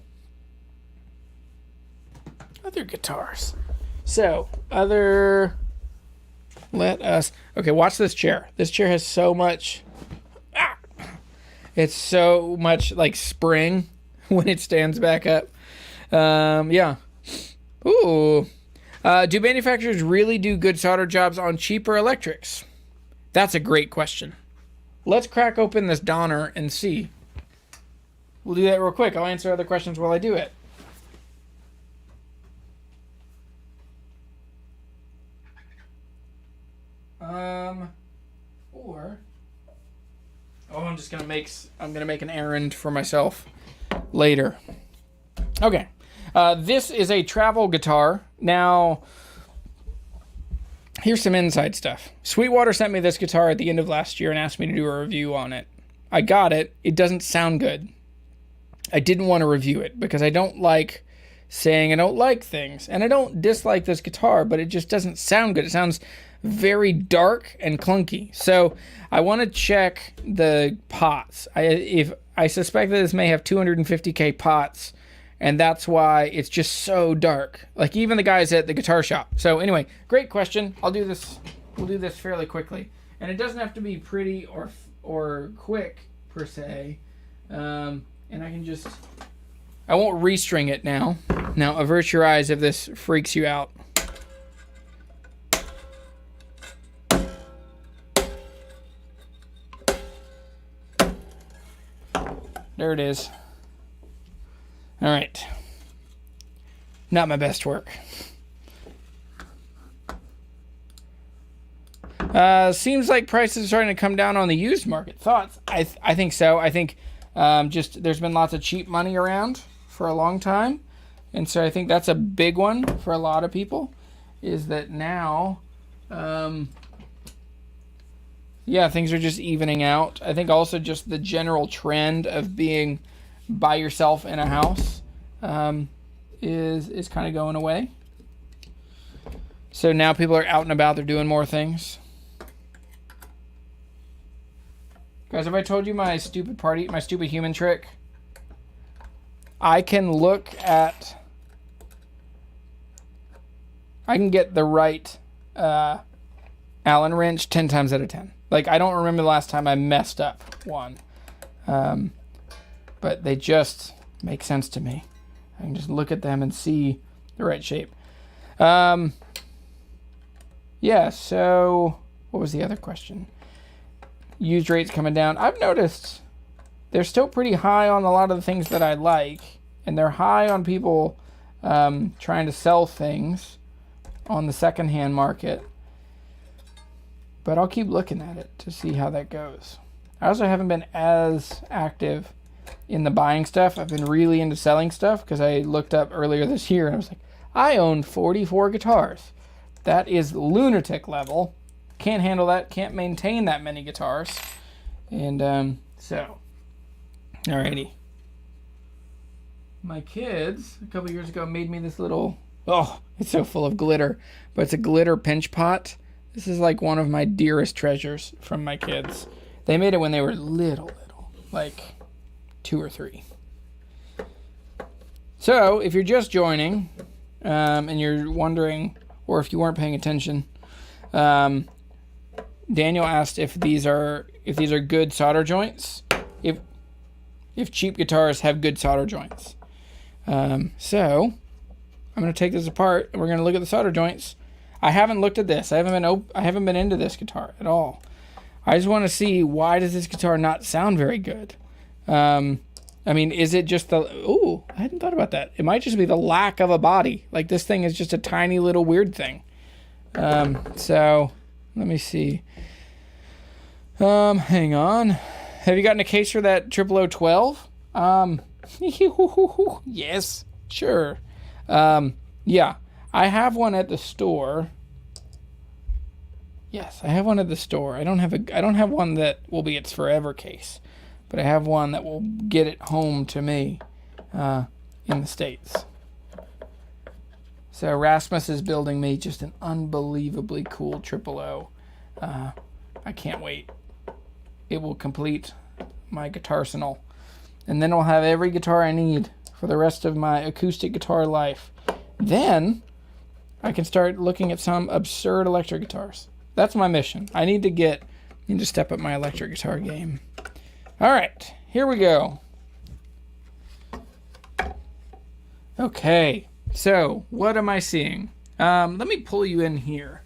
other guitars. Okay, watch this chair. This chair has so much... It's so much like spring when it stands back up. Yeah. Ooh. Do manufacturers really do good solder jobs on cheaper electrics? That's a great question. Let's crack open this Donner and see. We'll do that real quick. I'll answer other questions while I do it. I'm gonna make an errand for myself later. Okay. This is a travel guitar. Now, here's some inside stuff. Sweetwater sent me this guitar at the end of last year and asked me to do a review on it. I got it. It doesn't sound good. I didn't want to review it because I don't like saying I don't like things. And I don't dislike this guitar, but it just doesn't sound good. It sounds very dark and clunky. So I want to check the pots. I suspect that this may have 250K pots, and that's why it's just so dark. Like even the guys at the guitar shop. So anyway, great question. We'll do this fairly quickly. And it doesn't have to be pretty or quick per se. And I won't restring it now. Now avert your eyes if this freaks you out. There it is. All right. Not my best work. Seems like prices are starting to come down on the used market. Thoughts? I think so. I think just there's been lots of cheap money around for a long time. And so I think that's a big one for a lot of people, is that now, things are just evening out. I think also just the general trend of being by yourself in a house is kind of going away. So now people are out and about. They're doing more things. Guys, have I told you my stupid human trick? I can get the right Allen wrench 10 times out of 10. Like, I don't remember the last time I messed up one. But they just make sense to me. I can just look at them and see the right shape. Yeah, so what was the other question? Used rates coming down. I've noticed they're still pretty high on a lot of the things that I like, and they're high on people trying to sell things on the secondhand market. But I'll keep looking at it to see how that goes. I also haven't been as active in the buying stuff. I've been really into selling stuff because I looked up earlier this year and I was like, I own 44 guitars. That is lunatic level. Can't handle that. Can't maintain that many guitars. And so, alrighty. My kids a couple years ago made me this little, oh, it's so full of glitter, but it's a glitter pinch pot. This is like one of my dearest treasures from my kids. They made it when they were little, like 2 or 3. So if you're just joining and you're wondering, or if you weren't paying attention, Daniel asked if these are good solder joints, if cheap guitars have good solder joints. So I'm going to take this apart and we're going to look at the solder joints. I haven't looked at this. I haven't been into this guitar at all. I just want to see, why does this guitar not sound very good? I mean, is it just the... Ooh, I hadn't thought about that. It might just be the lack of a body. Like, this thing is just a tiny little weird thing. So, let me see. Hang on. Have you gotten a case for that 0012? Yes, sure. Yeah, I have one at the store. Yes, I have one at the store. I don't have one that will be its forever case, but I have one that will get it home to me in the States. So Rasmus is building me just an unbelievably cool 000. I can't wait. It will complete my guitarsenal, and then I'll have every guitar I need for the rest of my acoustic guitar life. Then I can start looking at some absurd electric guitars. That's my mission. I need to step up my electric guitar game. All right, here we go. Okay, so what am I seeing? Let me pull you in here.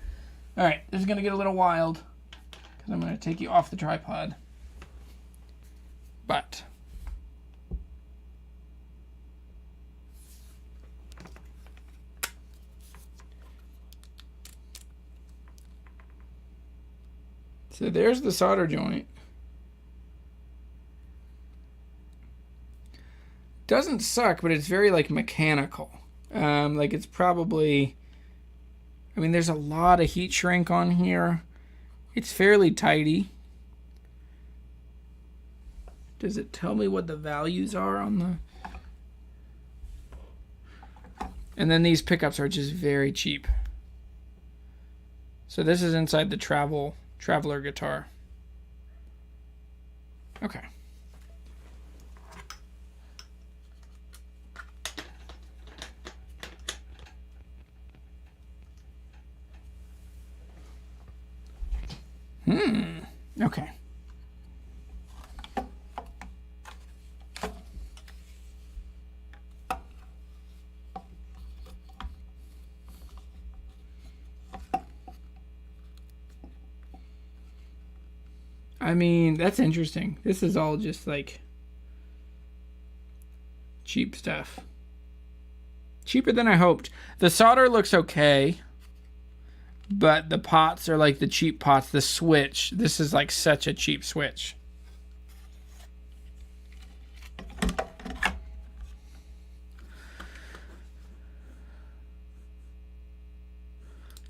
All right, this is going to get a little wild because I'm going to take you off the tripod. But so there's the solder joint. Doesn't suck, but it's very like mechanical. Like it's probably, I mean, there's a lot of heat shrink on here. It's fairly tidy. Does it tell me what the values are on the... And then these pickups are just very cheap. So this is inside the Traveler guitar. Okay. Okay. I mean, that's interesting. This is all just like cheap stuff. Cheaper than I hoped. The solder looks okay, but the pots are like the cheap pots. The switch, this is like such a cheap switch.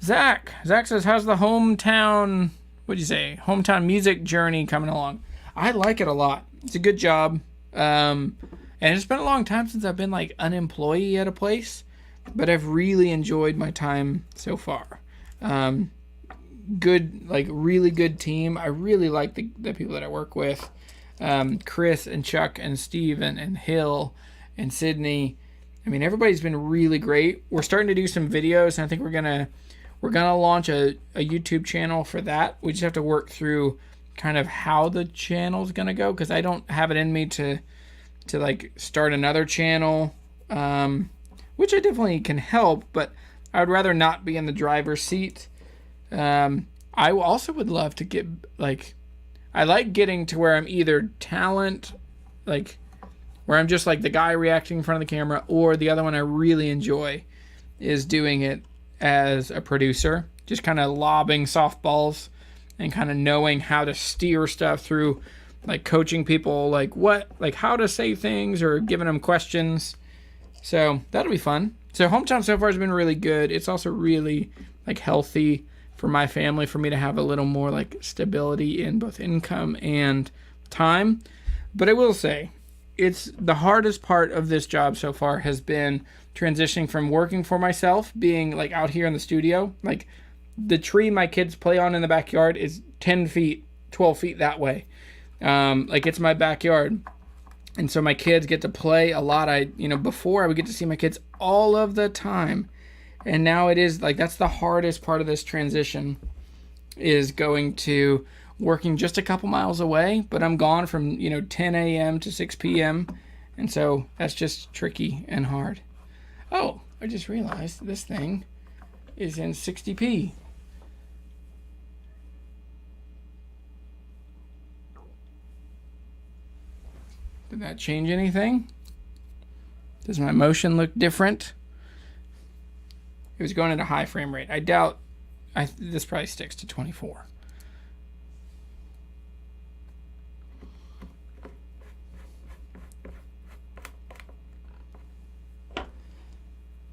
Zach says, how's the hometown, what'd you say, hometown music journey coming along? I like it a lot. It's a good job. And it's been a long time since I've been like an employee at a place, but I've really enjoyed my time so far. Good, like really good team. I really like the people that I work with. Chris and Chuck and Steve and Hill and Sydney. I mean, everybody's been really great. We're starting to do some videos, and I think we're gonna launch a YouTube channel for that. We just have to work through kind of how the channel's gonna go, because I don't have it in me to like start another channel, which I definitely can help, but I would rather not be in the driver's seat. I also would love to get like, I like getting to where I'm either talent, like where I'm just like the guy reacting in front of the camera, or the other one I really enjoy is doing it as a producer, just kind of lobbing softballs and kind of knowing how to steer stuff through, like coaching people, like how to say things or giving them questions. So that'll be fun. So hometown so far has been really good. It's also really like healthy for my family, for me to have a little more like stability in both income and time. But I will say, it's the hardest part of this job so far has been transitioning from working for myself, being like out here in the studio. Like the tree my kids play on in the backyard is 10 feet, 12 feet that way. Like it's my backyard. And so my kids get to play a lot. Before I would get to see my kids all of the time. And now it is like, that's the hardest part of this transition, is going to working just a couple miles away, but I'm gone from 10 a.m. to 6 p.m. And so that's just tricky and hard. Oh, I just realized this thing is in 60p. Did that change anything? Does my motion look different? It was going at a high frame rate. I doubt this probably sticks to 24.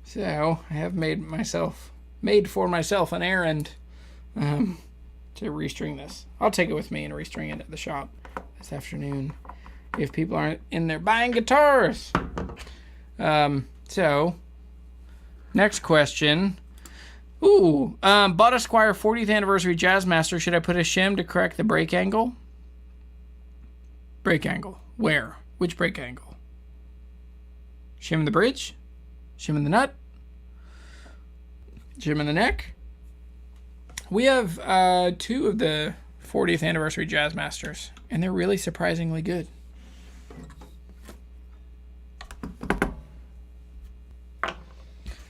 So I have made for myself an errand to restring this. I'll take it with me and restring it at the shop this afternoon if people aren't in there buying guitars. So next question. Bought a Squier 40th anniversary Jazzmaster. Should I put a shim to correct the break angle? Break angle. Where? Which break angle? Shim the bridge? Shim in the nut? Shim in the neck? We have 2 of the 40th anniversary Jazzmasters, and they're really surprisingly good.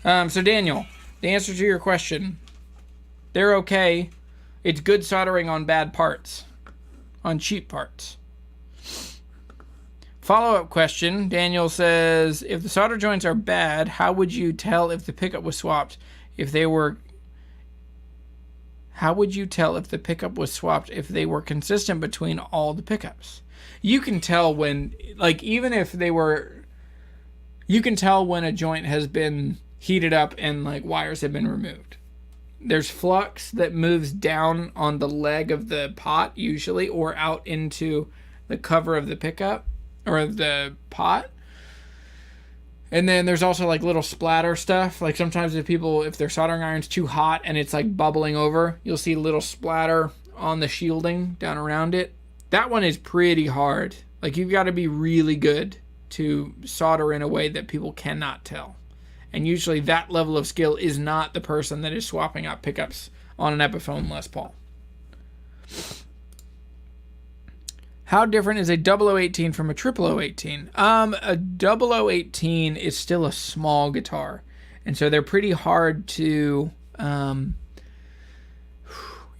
So Daniel, the answer to your question, they're okay. It's good soldering on bad parts, on cheap parts. Follow-up question, Daniel says, if the solder joints are bad, how would you tell if the pickup was swapped if they were consistent between all the pickups? You can tell when, like, even if they were, you can tell when a joint has been heated up and like wires have been removed. There's flux that moves down on the leg of the pot usually, or out into the cover of the pickup or the pot. And then there's also like little splatter stuff. Like sometimes if their soldering iron's too hot and it's like bubbling over, you'll see a little splatter on the shielding down around it. That one is pretty hard. Like you've got to be really good to solder in a way that people cannot tell. And usually that level of skill is not the person that is swapping out pickups on an Epiphone Les Paul. How different is a 0018 from a 0018? A 0018 is still a small guitar. And so they're pretty hard to... you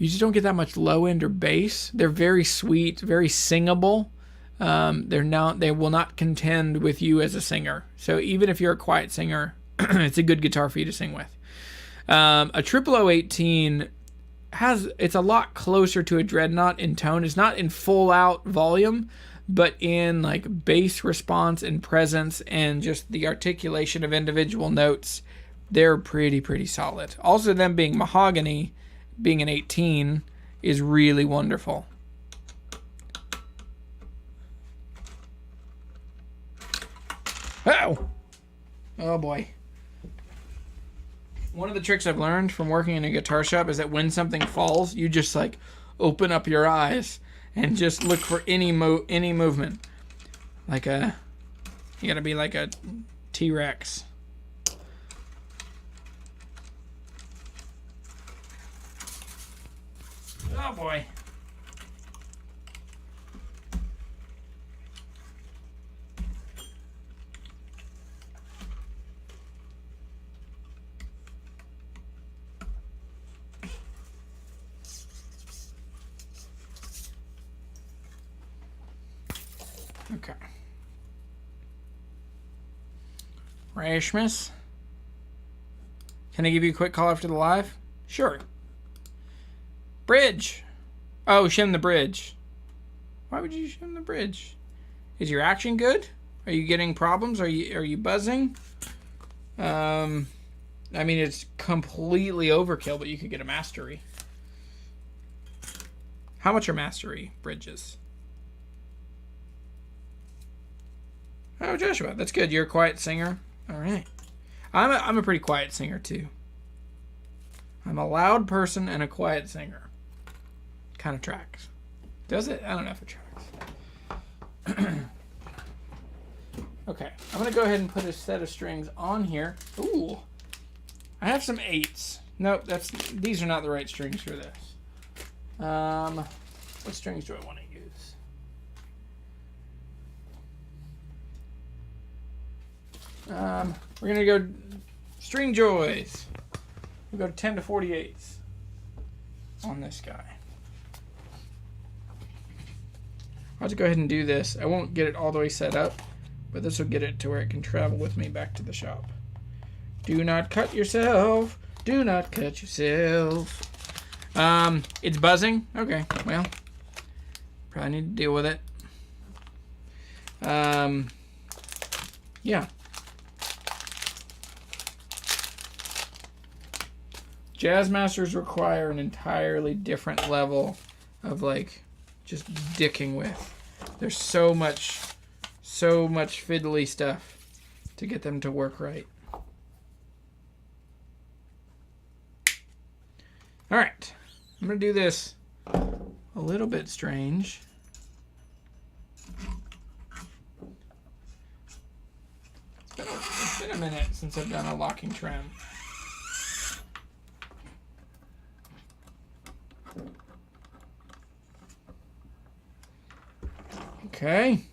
just don't get that much low end or bass. They're very sweet, very singable. They will not contend with you as a singer. So even if you're a quiet singer, it's a good guitar for you to sing with. A 0018 it's a lot closer to a Dreadnought in tone. It's not in full out volume, but in like bass response and presence and just the articulation of individual notes, they're pretty solid. Also, them being mahogany, being an 18, is really wonderful. Oh! Oh boy. One of the tricks I've learned from working in a guitar shop is that when something falls, you just like open up your eyes and just look for any movement. Like you gotta be like a T-Rex. Oh boy. Okay. Rashmus. Can I give you a quick call after the live? Sure. Bridge. Oh, shim the bridge. Why would you shim the bridge? Is your action good? Are you getting problems? Are you buzzing? I mean, it's completely overkill, but you could get a mastery. How much are mastery bridges? Oh, Joshua, that's good. You're a quiet singer. All right. I'm a pretty quiet singer too. I'm a loud person and a quiet singer. Kind of tracks. Does it? I don't know if it tracks. Okay, I'm gonna go ahead and put a set of strings on here. Ooh, I have some 8s. Nope, these are not the right strings for this. What strings do I want to use? We're gonna go Stringjoys. We'll go 10 to 48s on this guy. I'll just go ahead and do this. I won't get it all the way set up, but this will get it to where it can travel with me back to the shop. Do not cut yourself. Do not cut yourself. It's buzzing. Okay, well, probably need to deal with it. Yeah. Jazz masters require an entirely different level of like just dicking with. There's so much fiddly stuff to get them to work right. All right, I'm gonna do this a little bit strange. It's been a minute since I've done a locking trim. Okay.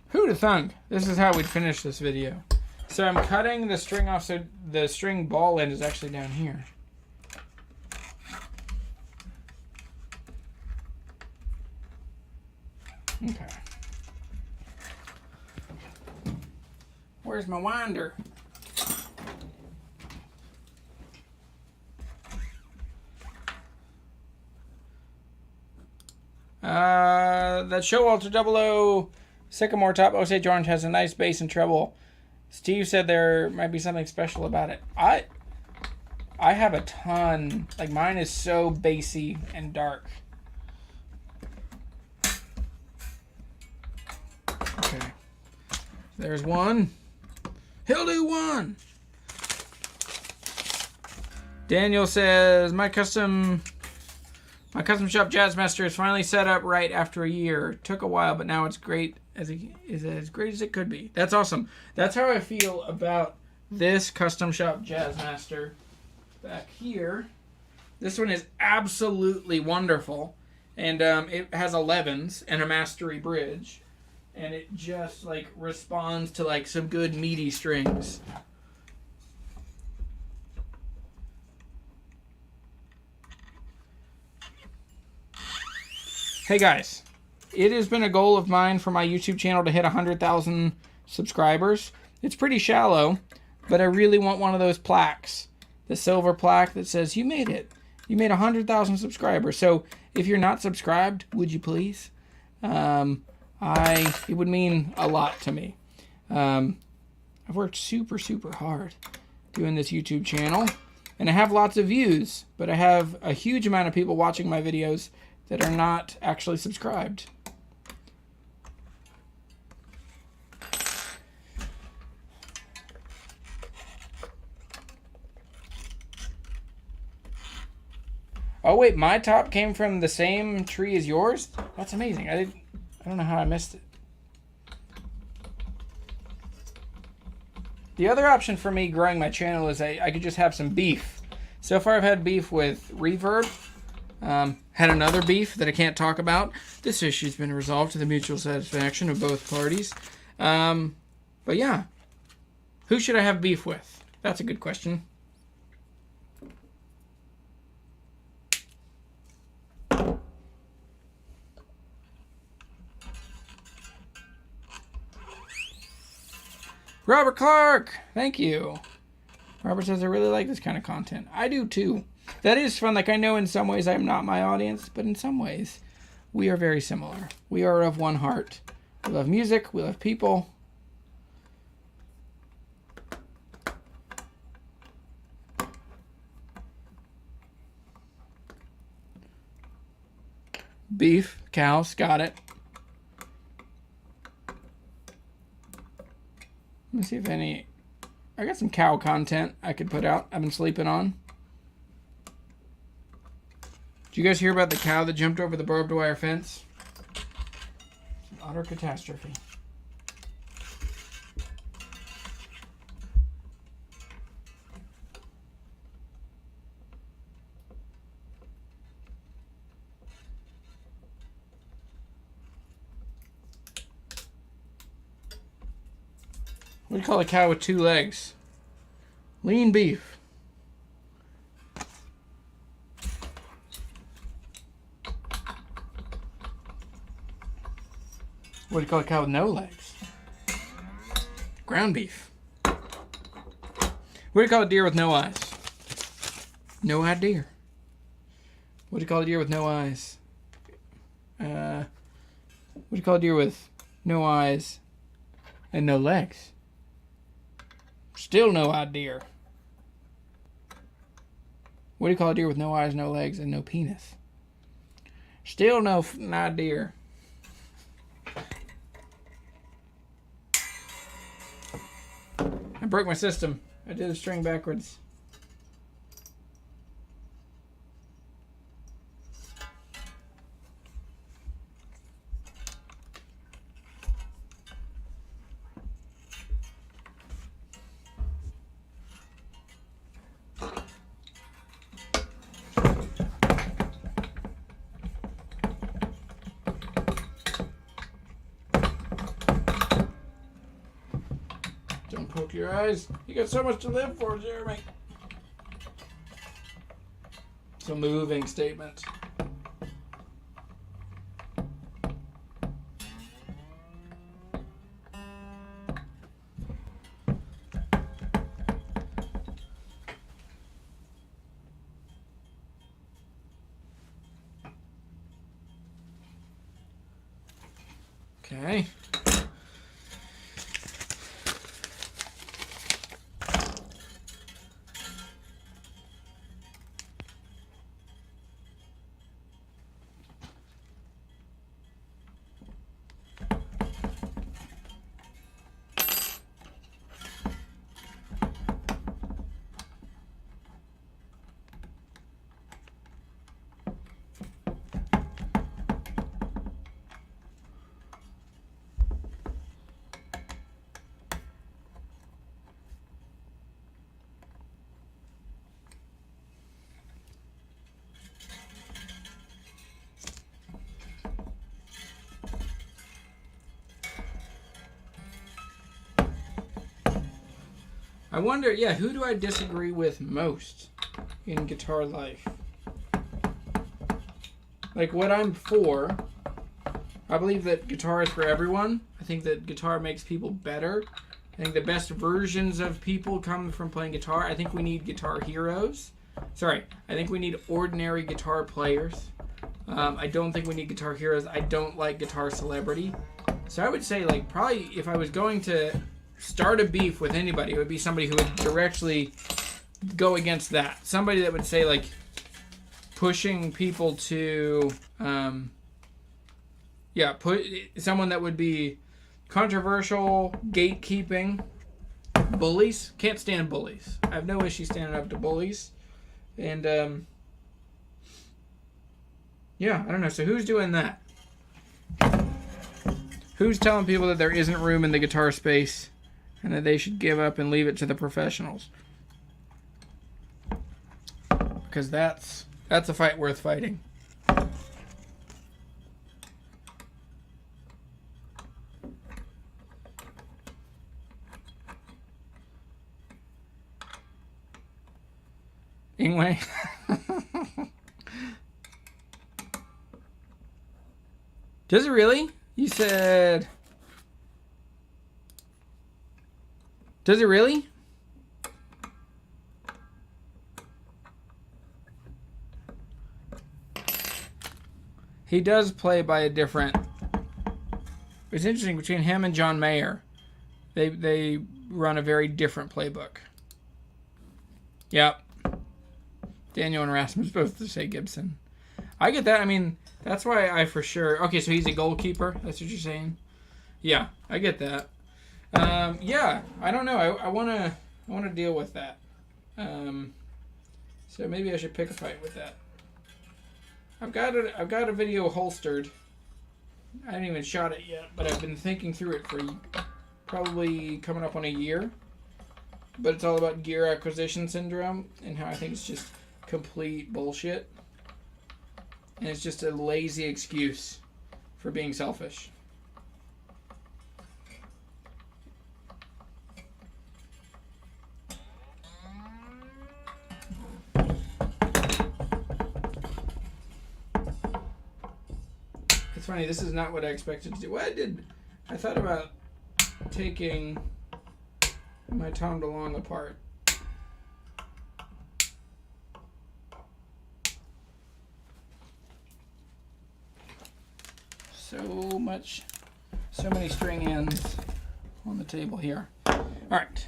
Who'd have thunk? This is how we'd finish this video. So I'm cutting the string off so the string ball end is actually down here. Okay. Where's my winder? That Showalter 00 Sycamore Top Osage Orange has a nice bass and treble. Steve said there might be something special about it. I have a ton. Like mine is so bassy and dark. Okay. There's one. He'll do one. Daniel says my custom shop Jazzmaster is finally set up right after a year. It took a while, but now it's great as great as it could be. That's awesome. That's how I feel about this custom shop Jazzmaster back here. This one is absolutely wonderful, and it has 11s and a mastery bridge, and it just like responds to like some good meaty strings. Hey guys, it has been a goal of mine for my YouTube channel to hit 100,000 subscribers. It's pretty shallow, but I really want one of those plaques. The silver plaque that says, you made it. You made 100,000 subscribers. So if you're not subscribed, would you please? It would mean a lot to me. I've worked super hard doing this YouTube channel. And I have lots of views, but I have a huge amount of people watching my videos that are not actually subscribed. Oh wait, my top came from the same tree as yours? That's amazing. I don't know how I missed it. The other option for me growing my channel is I could just have some beef. So far I've had beef with reverb. Had another beef that I can't talk about. This issue's been resolved to the mutual satisfaction of both parties. But yeah, who should I have beef with? That's a good question. Robert Clark, thank you. Robert says, I really like this kind of content. I do too. That is fun. Like, I know in some ways I'm not my audience, but in some ways we are very similar. We are of one heart. We love music. We love people. Beef, cows, got it. Let me see if any... I got some cow content I could put out. I've been sleeping on. Did you guys hear about the cow that jumped over the barbed wire fence? Utter catastrophe. What do you call a cow with 2 legs? Lean beef. What do you call a cow with no legs? Ground beef. What do you call a deer with no eyes? No-eyed deer. What do you call a deer with no eyes? What do you call a deer with no eyes and no legs? Still no-eyed deer. What do you call a deer with no eyes, no legs, and no penis? Still no-eyed deer. I broke my system. I did the string backwards. Poke your eyes. You got so much to live for, Jeremy. It's a moving statement. Okay. I wonder, yeah, who do I disagree with most in guitar life? Like, what I'm for, I believe that guitar is for everyone. I think that guitar makes people better. I think the best versions of people come from playing guitar. I think we need guitar heroes. Sorry, I think we need ordinary guitar players. I don't think we need guitar heroes. I don't like guitar celebrity. So I would say, like, probably if I was going to start a beef with anybody, it would be somebody who would directly go against that. Somebody that would say, like, pushing people to, yeah, put someone that would be controversial, gatekeeping, bullies. Can't stand bullies. I have no issue standing up to bullies. And, yeah, I don't know. So who's doing that? Who's telling people that there isn't room in the guitar space and that they should give up and leave it to the professionals? Because that's a fight worth fighting. Anyway. Does it really? You said... Does it really? He does play by a different... It's interesting, between him and John Mayer, they run a very different playbook. Yep. Daniel and Rasmus both to say Gibson. I get that. I mean, that's why I for sure... Okay, so he's a goalkeeper. That's what you're saying? Yeah, I get that. Yeah, I don't know. I want to deal with that. So maybe I should pick a fight with that. I've got a video holstered. I haven't even shot it yet, but I've been thinking through it for probably coming up on a year. But it's all about gear acquisition syndrome and how I think it's just complete bullshit. And it's just a lazy excuse for being selfish. It's funny, this is not what I expected to do. What I did, I thought about taking my Tom DeLonge apart. So many string ends on the table here. All right.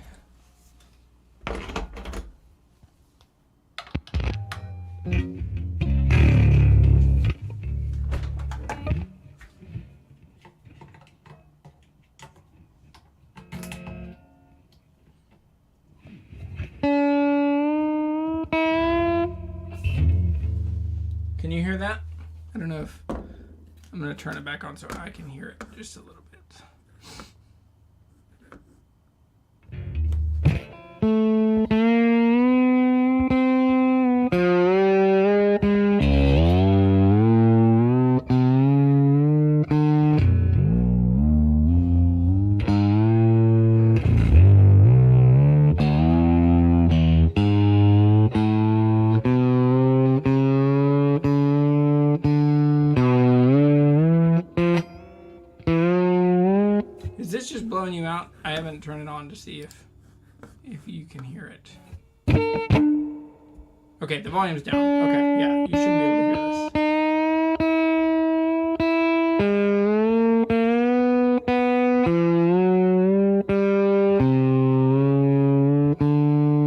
Can you hear that? I don't know if I'm going to turn it back on so I can hear it just a little bit. Blowing you out? I haven't turned it on to see if you can hear it. Okay, the volume's down. Okay, yeah, you should be able to hear this.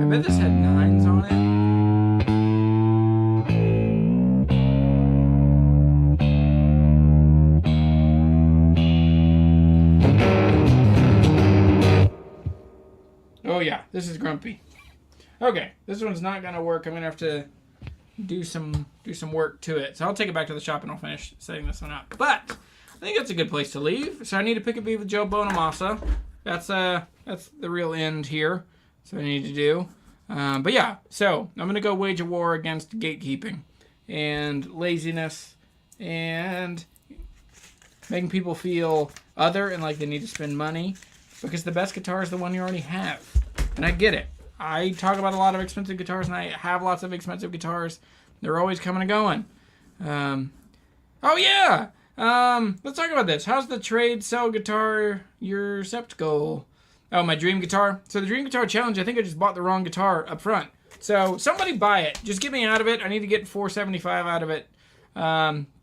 I bet this had 9s on it. Oh yeah, this is grumpy. Okay, this one's not gonna work. I'm gonna have to do some work to it. So I'll take it back to the shop and I'll finish setting this one up. But I think that's a good place to leave. So I need to pick a beat with Joe Bonamassa. That's the real end here. So I need to do. But yeah, so I'm gonna go wage a war against gatekeeping and laziness and making people feel other and like they need to spend money, because the best guitar is the one you already have. And I get it. I talk about a lot of expensive guitars, and I have lots of expensive guitars. They're always coming and going. Oh, yeah! Let's talk about this. How's the trade sell guitar your receptacle? Oh, my dream guitar? So the Dream Guitar Challenge, I think I just bought the wrong guitar up front. So somebody buy it. Just get me out of it. I need to get $475 out of it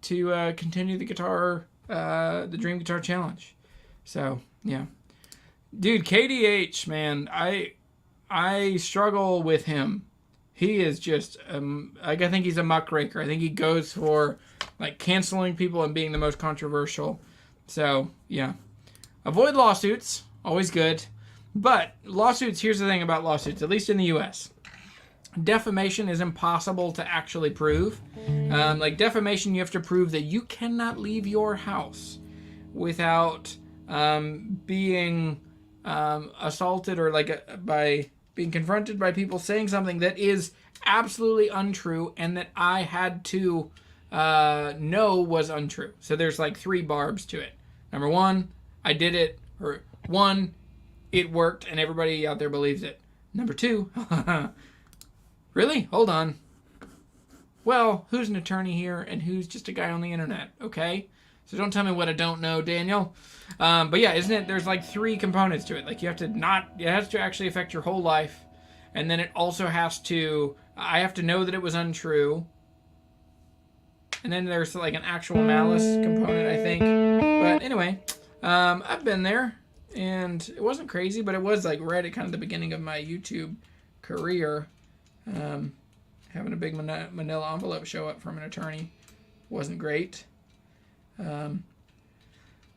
to continue the guitar, the Dream Guitar Challenge. So, yeah. Dude, KDH, man, I struggle with him He is just, I think he's a muckraker. I think he goes for, like, canceling people and being the most controversial. So, yeah. Avoid lawsuits. Always good. But lawsuits, here's the thing about lawsuits, at least in the U.S. Defamation is impossible to actually prove. Like, defamation, you have to prove that you cannot leave your house without being assaulted or, like, by being confronted by people saying something that is absolutely untrue and that I had to know was untrue. So there's like 3 barbs to it. Number 1, I did it. Or 1, it worked and everybody out there believes it. Number 2, really? Hold on. Well, who's an attorney here and who's just a guy on the internet? Okay? So don't tell me what I don't know, Daniel. But yeah, isn't it? There's like 3 components to it. Like you have to it has to actually affect your whole life. And then it also has to, I have to know that it was untrue. And then there's like an actual malice component, I think. But anyway, I've been there. And it wasn't crazy, but it was like right at kind of the beginning of my YouTube career. Having a big manila envelope show up from an attorney wasn't great.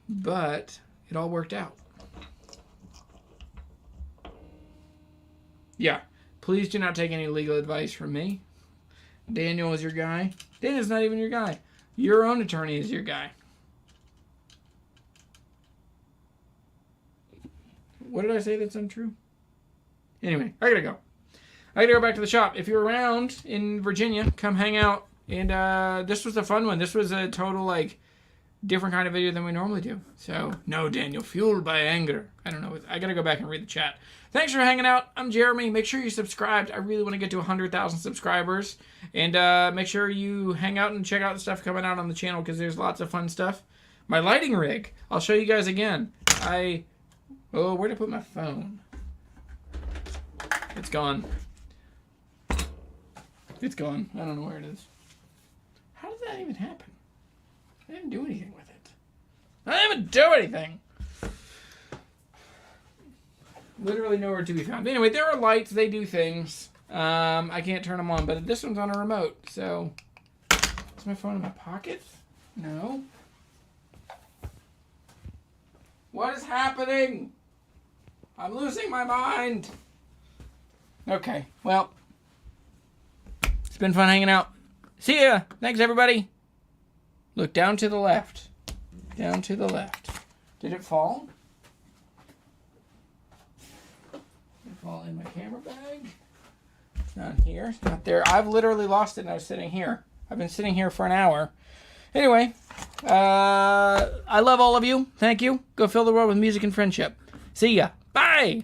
But it all worked out. Yeah, please do not take any legal advice from me. Daniel is your guy. Daniel's not even your guy. Your own attorney is your guy. What did I say that's untrue? Anyway, I gotta go. I gotta go back to the shop. If you're around in Virginia, come hang out. And this was a fun one. This was a total, like, different kind of video than we normally do. So, no, Daniel, fueled by anger. I don't know. I got to go back and read the chat. Thanks for hanging out. I'm Jeremy. Make sure you subscribed. I really want to get to 100,000 subscribers. And make sure you hang out and check out the stuff coming out on the channel because there's lots of fun stuff. My lighting rig. I'll show you guys again. Oh, where'd I put my phone? It's gone. It's gone. I don't know where it is. How did that even happen? I didn't do anything with it. I didn't even do anything. Literally nowhere to be found. Anyway, there are lights. They do things. I can't turn them on, but this one's on a remote. So, is my phone in my pocket? No. What is happening? I'm losing my mind. Okay, well, it's been fun hanging out. See ya. Thanks, everybody. Look, down to the left. Down to the left. Did it fall? Did it fall in my camera bag? It's not here. It's not there. I've literally lost it and I was sitting here. I've been sitting here for an hour. Anyway, I love all of you. Thank you. Go fill the world with music and friendship. See ya. Bye.